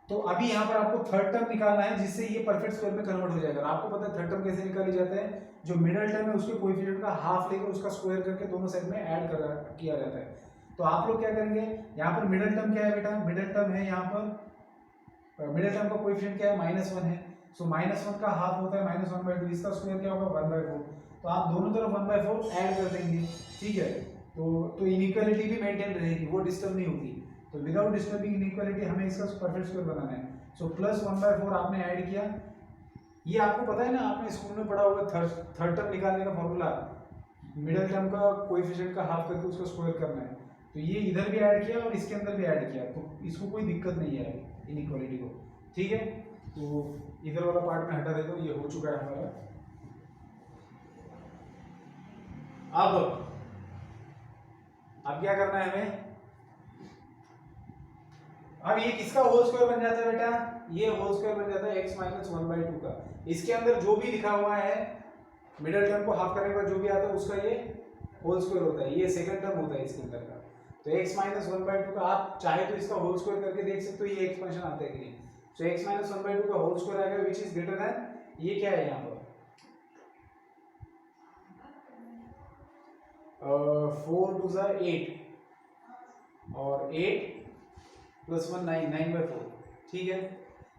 तो अभी यहाँ पर आपको थर्ड टर्म निकालना है, जिससे ये परफेक्ट स्क्वायर में कन्वर्ट हो जाएगा। आपको पता है थर्ड टर्म कैसे निकाली जाता है, जो मिडिल टर्म है उसके कोएफिशिएंट का हाफ लेकर उसका स्क्वायर करके दोनों साइड में ऐड किया जाता है। तो आप लोग क्या करेंगे, यहाँ पर मिडिल टर्म क्या है बेटा, मिडिल टर्म है यहाँ पर, मिडिल टर्म का कोएफिशिएंट क्या है, -1 है, सो -1 का हाफ होता है -1/2, इसका स्क्वायर क्या होगा 1/4, तो आप दोनों तरफ 1/4 ऐड कर देंगे, ठीक है। तो इनइक्वालिटी भी मेंटेन रहेगी, वो डिस्टर्ब नहीं होगी। तो विदाउट डिस्टर्बिंग इनइक्वालिटी हमें इसका परफेक्ट स्क्वायर बनाना है, सो +1/4 आपने ऐड किया, ये आपको पता है ना, आपने स्कूल में पढ़ा होगा थर्ड टर्म निकालने का फॉर्मूला, मिडिल टर्म का कोएफिशिएंट का हाफ करके उसका स्क्वायर करना है, तो ये इधर भी ऐड किया और इसके अंदर भी ऐड किया, तो इसको कोई दिक्कत नहीं है इनइक्वालिटी को, ठीक है। तो इधर वाला पार्ट में हटा देता हूँ, ये हो चुका है हमारा। अब क्या करना है हमें, अब ये किसका होल स्क्वायर बन जाता है बेटा, ये होल स्क्वायर बन जाता है x - 1/2 का। इसके अंदर जो भी लिखा हुआ है मिडिल टर्म को हाफ करने के बाद जो भी आता है उसका ये होल स्क्वायर होता है, ये सेकंड टर्म होता है इसके अंदर का। तो x - 1/2 का आप चाहे तो इसका होल स्क्वायर करके देख सकते हो ये एक्सपेंशन आता है कि नहीं। सो x - 1/2 का होल स्क्वायर आएगा व्हिच इज ग्रेटर देन, ये क्या है यहाँ पर 4 2 ज़ा 8 और 8 + 1 9, 9/4, ठीक है।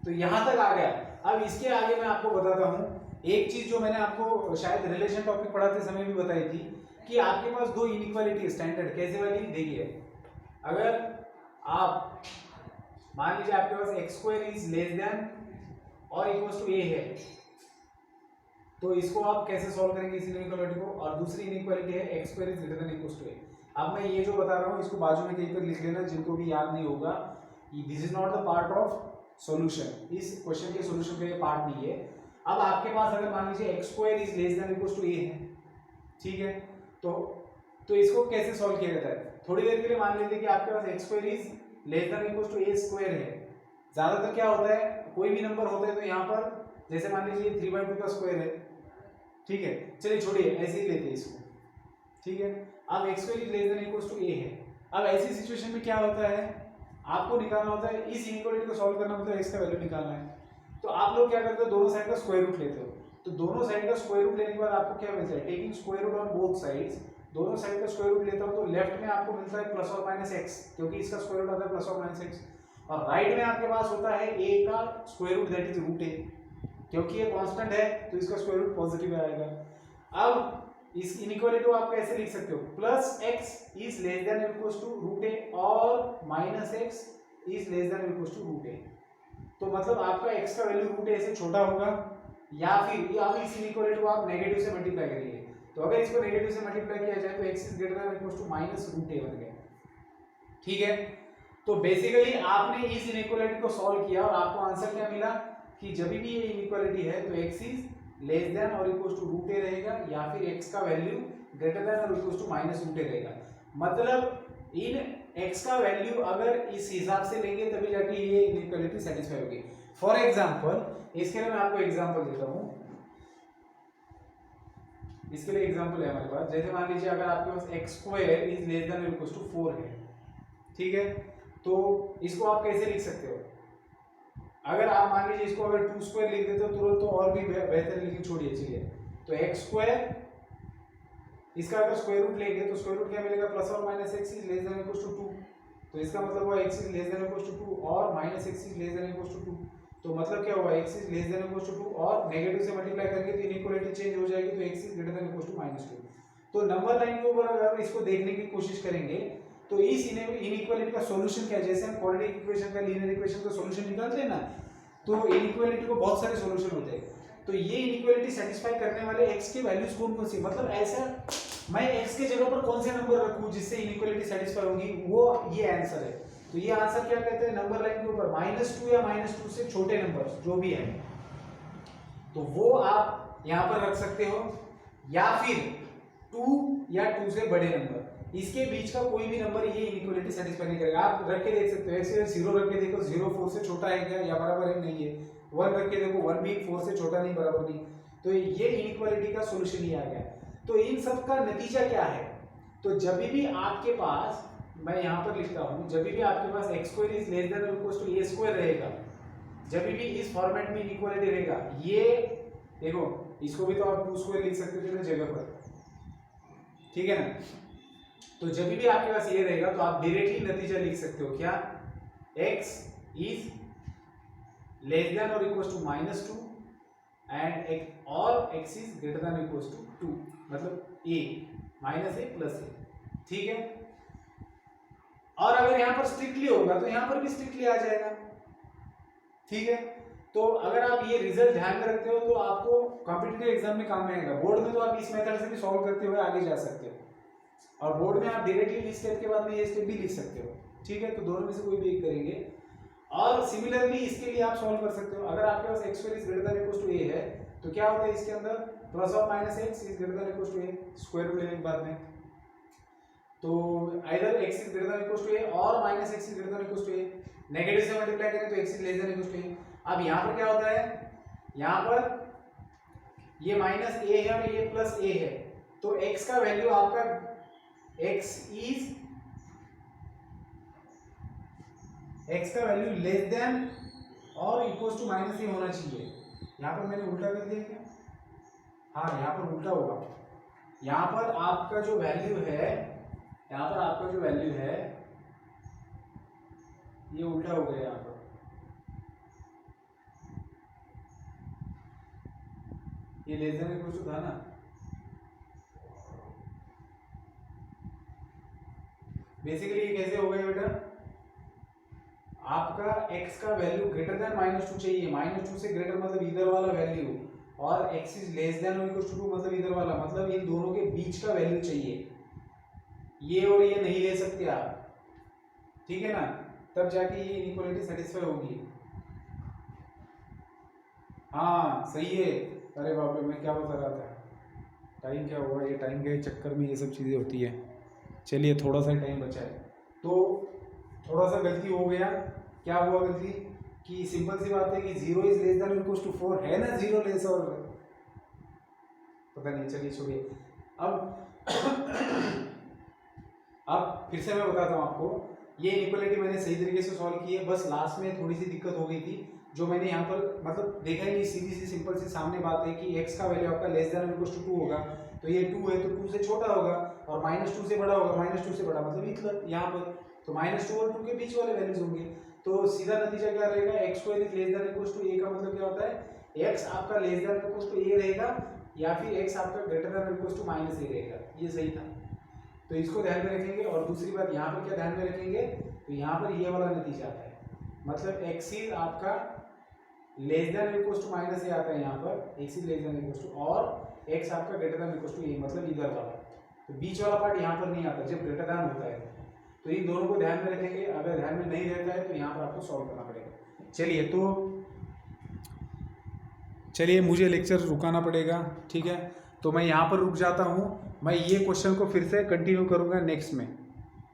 तो यहां तक आ गया। अब इसके आगे मैं आपको बताता हूं एक चीज जो मैंने आपको शायद रिलेशन टॉपिक पढ़ाते समय भी बताई थी, कि आपके पास दो इनइक्वालिटी स्टैंडर्ड कैसे वाली, देखिए अगर आप मान लीजिए आपके पास x² इज लेस देन और इक्वल्स टू a है, तो इसको आप कैसे सॉल्व करेंगे इस इनइक्वालिटी को, और दूसरी इनइक्वालिटी है x² is greater than equals to a। अब मैं ये जो बता रहा हूँ इसको बाजू में कहीं पर लिख लेना, जिनको भी याद नहीं होगा, this is not the part of solution, इस क्वेश्चन के सॉल्यूशन का ये पार्ट नहीं है। अब आपके पास अगर मान लीजिए x² is less than equals to a है, ठीक है, तो इसको कैसे सॉल्व किया जाता है, थोड़ी देर के लिए मान लीजिए कि आपके पास x² is less than equals to a² है, ज्यादातर क्या होता है, कोई भी नंबर होता है तो यहाँ पर जैसे मान लीजिए 3/2 का स्क्वायर है, ठीक है, चलिए छोड़िए ऐसे ही लेते हैं इसको, ठीक है। अब x square is less than equals to a है। अब ऐसी सिचुएशन में क्या होता है, आपको निकालना होता है इस इनइक्वालिटी को सॉल्व करना, मतलब x का वैल्यू निकालना है। तो आप लोग क्या करते हो, दोनों साइड का स्क्वायर रूट लेते हो। तो दोनों साइड का स्क्वायर रूट लेने के बाद आपको क्या मिलता है, taking square root on both sides, दोनों साइड का स्क्वायर रूट लेता हूं तो लेफ्ट में आपको मिलता है प्लस और माइनस x, क्योंकि इसका स्क्वायर रूट आता है प्लस और माइनस x, और राइट में आपके पास होता है a का square root that is root a, क्योंकि ये कांस्टेंट है तो इसका स्क्वायर रूट पॉजिटिव आएगा। अब इस इनइक्वालिटी को आप कैसे लिख सकते हो, plus x is less than equals to root a और minus x is less than equals to root a। तो मतलब आपका x का वैल्यू रूट a से छोटा होगा, या फिर अब इस इनइक्वालिटी को आप नेगेटिव से मल्टीप्लाई करिए। तो अगर इसको नेगेटिव से मल्टीप्लाई किया जाए तो x is greater than equals to minus root a बन गया, ठीक है। तो बेसिकली आपने इस इनइक्वालिटी को सॉल्व किया और आपको आंसर क्या मिला कि जब भी ये इनइक्वालिटी है तो x इज लेस देन और इक्वल्स टू रूट a रहेगा, या फिर x का वैल्यू ग्रेटर देन और equals to minus root a रहेगा। मतलब इन x का वैल्यू अगर इस हिसाब से लेंगे तभी जाके ये इनइक्वालिटी सेटिस्फाई होगी। फॉर एग्जांपल इसके लिए मैं आपको एग्जांपल देता हूं, इसके लिए एग्जांपल है हमारे पास, जैसे मान लीजिए अगर आपके पास x square is less than और इक्वल्स टू 4 है, ठीक है। तो इसको आप कैसे लिख सकते हो, अगर आप मान लीजिए इसको अगर 2 स्क्वायर लिख देते हो तुरंत तो और भी बेहतर, लेकिन छोड़िए चलिए। तो x स्क्वायर इसका अगर स्क्वायर रूट लेंगे तो स्क्वायर रूट क्या मिलेगा, प्लस और minus x is less than equals to 2, तो इसका मतलब हुआ x is less than equals to 2 और minus x is less than equals to 2। तो मतलब क्या हुआ, x is less than equals to 2 और नेगेटिव से मल्टीप्लाई करके तो इनइक्वालिटी चेंज हो जाएगी, तो x is greater than equals to minus 2। तो नंबर लाइन के ऊपर अगर इसको देखने की कोशिश करेंगे तो इस इनइक्वालिटी का सॉल्यूशन क्या है, जैसे हम क्वाड्रेटिक इक्वेशन का, लीनियर इक्वेशन का सॉल्यूशन निकालते हैं ना, तो इनइक्वालिटी को बहुत सारे सॉल्यूशन होते हैं। तो ये इनइक्वालिटी सेटिस्फाई करने वाले x के वैल्यूज कौन कौन सी, मतलब ऐसा मैं x के जगह पर कौन से नंबर रखूं जिससे इनइक्वालिटी सेटिस्फाई होगी, वो ये आंसर है। तो ये आंसर क्या कहते हैं, नंबर लाइन के ऊपर -2 या -2 से छोटे नंबर जो भी है तो वो आप यहां पर रख सकते हो, या फिर 2 या 2 से बड़े नंबर, इसके बीच का कोई भी नंबर ये इनइक्वालिटी सेटिस्फाई नहीं करेगा। आप रख के देख सकते हो, x 0 रख के देखो, 0 4 से छोटा है क्या या बराबर है, नहीं है। 1 रख के देखो, 1 भी 4 से छोटा नहीं, बराबर नहीं। तो ये इनइक्वालिटी का सॉल्यूशन ही आ गया। तो इन सब का नतीजा क्या है, तो जब भी आपके पास, मैं यहाँ पर लिखता हूँ, जब भी आपके पास x square is less than और इक्वल्स टू a स्क्वायर रहेगा, जब भी इस फॉर्मेट में इनइक्वालिटी रहेगा, ये देखो इसको भी तो आप 2 स्क्वायर लिख सकते थे जगह पर, ठीक है ना। तो जब भी आपके पास ये रहेगा तो आप डायरेक्टली नतीजा लिख सकते हो, क्या, x इज लेस देन और इक्वल्स टू -2 एंड और x is greater than equals to 2, मतलब a -a प्लस a, ठीक है। और अगर यहां पर स्ट्रिक्टली होगा तो यहां पर भी स्ट्रिक्टली आ जाएगा, ठीक है। तो अगर आप ये रिजल्ट ध्यान में रखते हो तो आपको कॉम्पिटिटिव एग्जाम में काम में आएगा। बोर्ड में तो आप इस मेथड से भी सॉल्व करते हुए आगे जा सकते हो, और बोर्ड में आप डायरेक्टली इस स्टेप के बाद में ये स्टेप भी लिख सकते हो, ठीक है। तो दोनों में से कोई भी एक करेंगे। और सिमिलरली इसके लिए आप सॉल्व कर सकते हो, अगर आपके पास x square is greater than equals to a है तो क्या होता है इसके अंदर, प्लस और minus x is greater than equals to a, square root लेने के बाद में, तो either x is greater than equals to a और minus x is greater than equals to a, negative से मल्टीप्लाई करें तो x is less than equals to a। अब यहाँ पर क्या होता है, यहाँ पर ये माइनस a है और ये प्लस a है, तो x का वैल्यू आपका x का वैल्यू लेस देन और इक्वल्स टू माइनस a होना चाहिए। यहाँ पर मैंने उल्टा कर दिया क्या, हाँ यहाँ पर उल्टा होगा। यहाँ पर आपका जो वैल्यू है, यहाँ पर आपका जो वैल्यू है ये उल्टा हो गया, यहाँ पर ये लेस देन इक्वल्स टू था ना, बेसिकली ये कैसे हो गया बेटा, आपका x का वैल्यू ग्रेटर देन -2 चाहिए, -2 से ग्रेटर मतलब इधर वाला वैल्यू, और x इज लेस देन और इक्वल्स टू 2 मतलब इधर वाला, मतलब इन दोनों के बीच का वैल्यू चाहिए, ये और ये नहीं ले सकते आप, ठीक है ना, तब जाके ये इनइक्वालिटी सेटिस्फाई होगी। हाँ सही है, अरे बाप रे मैं क्या बता रहा था, टाइम क्या हुआ, ये टाइम के चक्कर में ये सब चीज़ें होती है। चलिए थोड़ा सा टाइम बचा है, तो थोड़ा सा गलती हो गया, क्या हुआ गलती, कि सिंपल सी बात है कि 0 is less than equal to 4 है ना, 0 लेस और पता नहीं, चलिए छोड़िए। अब फिर से मैं बताता हूँ आपको, ये इनइक्वालिटी मैंने सही तरीके से सॉल्व की है, बस लास्ट में थोड़ी सी दिक्कत हो गई थी जो मैंने यहाँ पर मतलब देखा ही नहीं, सीधी सी सिंपल सी सामने बात है कि x का वैल्यू आपका लेस देन इक्वल टू 2 होगा, तो ये 2 है तो 2 से छोटा होगा और -2 से बड़ा होगा, -2 से बड़ा मतलब इतना यहाँ पर, तो -2 और 2 के बीच वाले वैल्यूज होंगे, तो सीधा नतीजा क्या रहेगा, x square is less than equal to a का मतलब क्या होता है, x आपका less than equal to a रहेगा या फिर x आपका greater than equal to -a रहेगा, ये सही था। तो इसको ध्यान में रखेंगे और दूसरी बात यहाँ पर क्या ध्यान में रखेंगे, तो यहाँ पर ये वाला नतीजा आता है, मतलब x इज आपका less than equal to -a आता है यहाँ पर, x is less than equal to, और x आपका greater than equal to a मतलब इधर वाला, तो बीच वाला पार्ट यहाँ पर नहीं आता जब ग्रेटर देन होता है, तो इन दोनों को ध्यान में रखेंगे, अगर ध्यान में नहीं रहता है तो यहाँ पर आपको सॉल्व करना पड़ेगा। चलिए मुझे लेक्चर रुकाना पड़ेगा, ठीक है, तो मैं यहाँ पर रुक जाता हूँ, मैं ये क्वेश्चन को फिर से कंटिन्यू करूँगा नेक्स्ट में।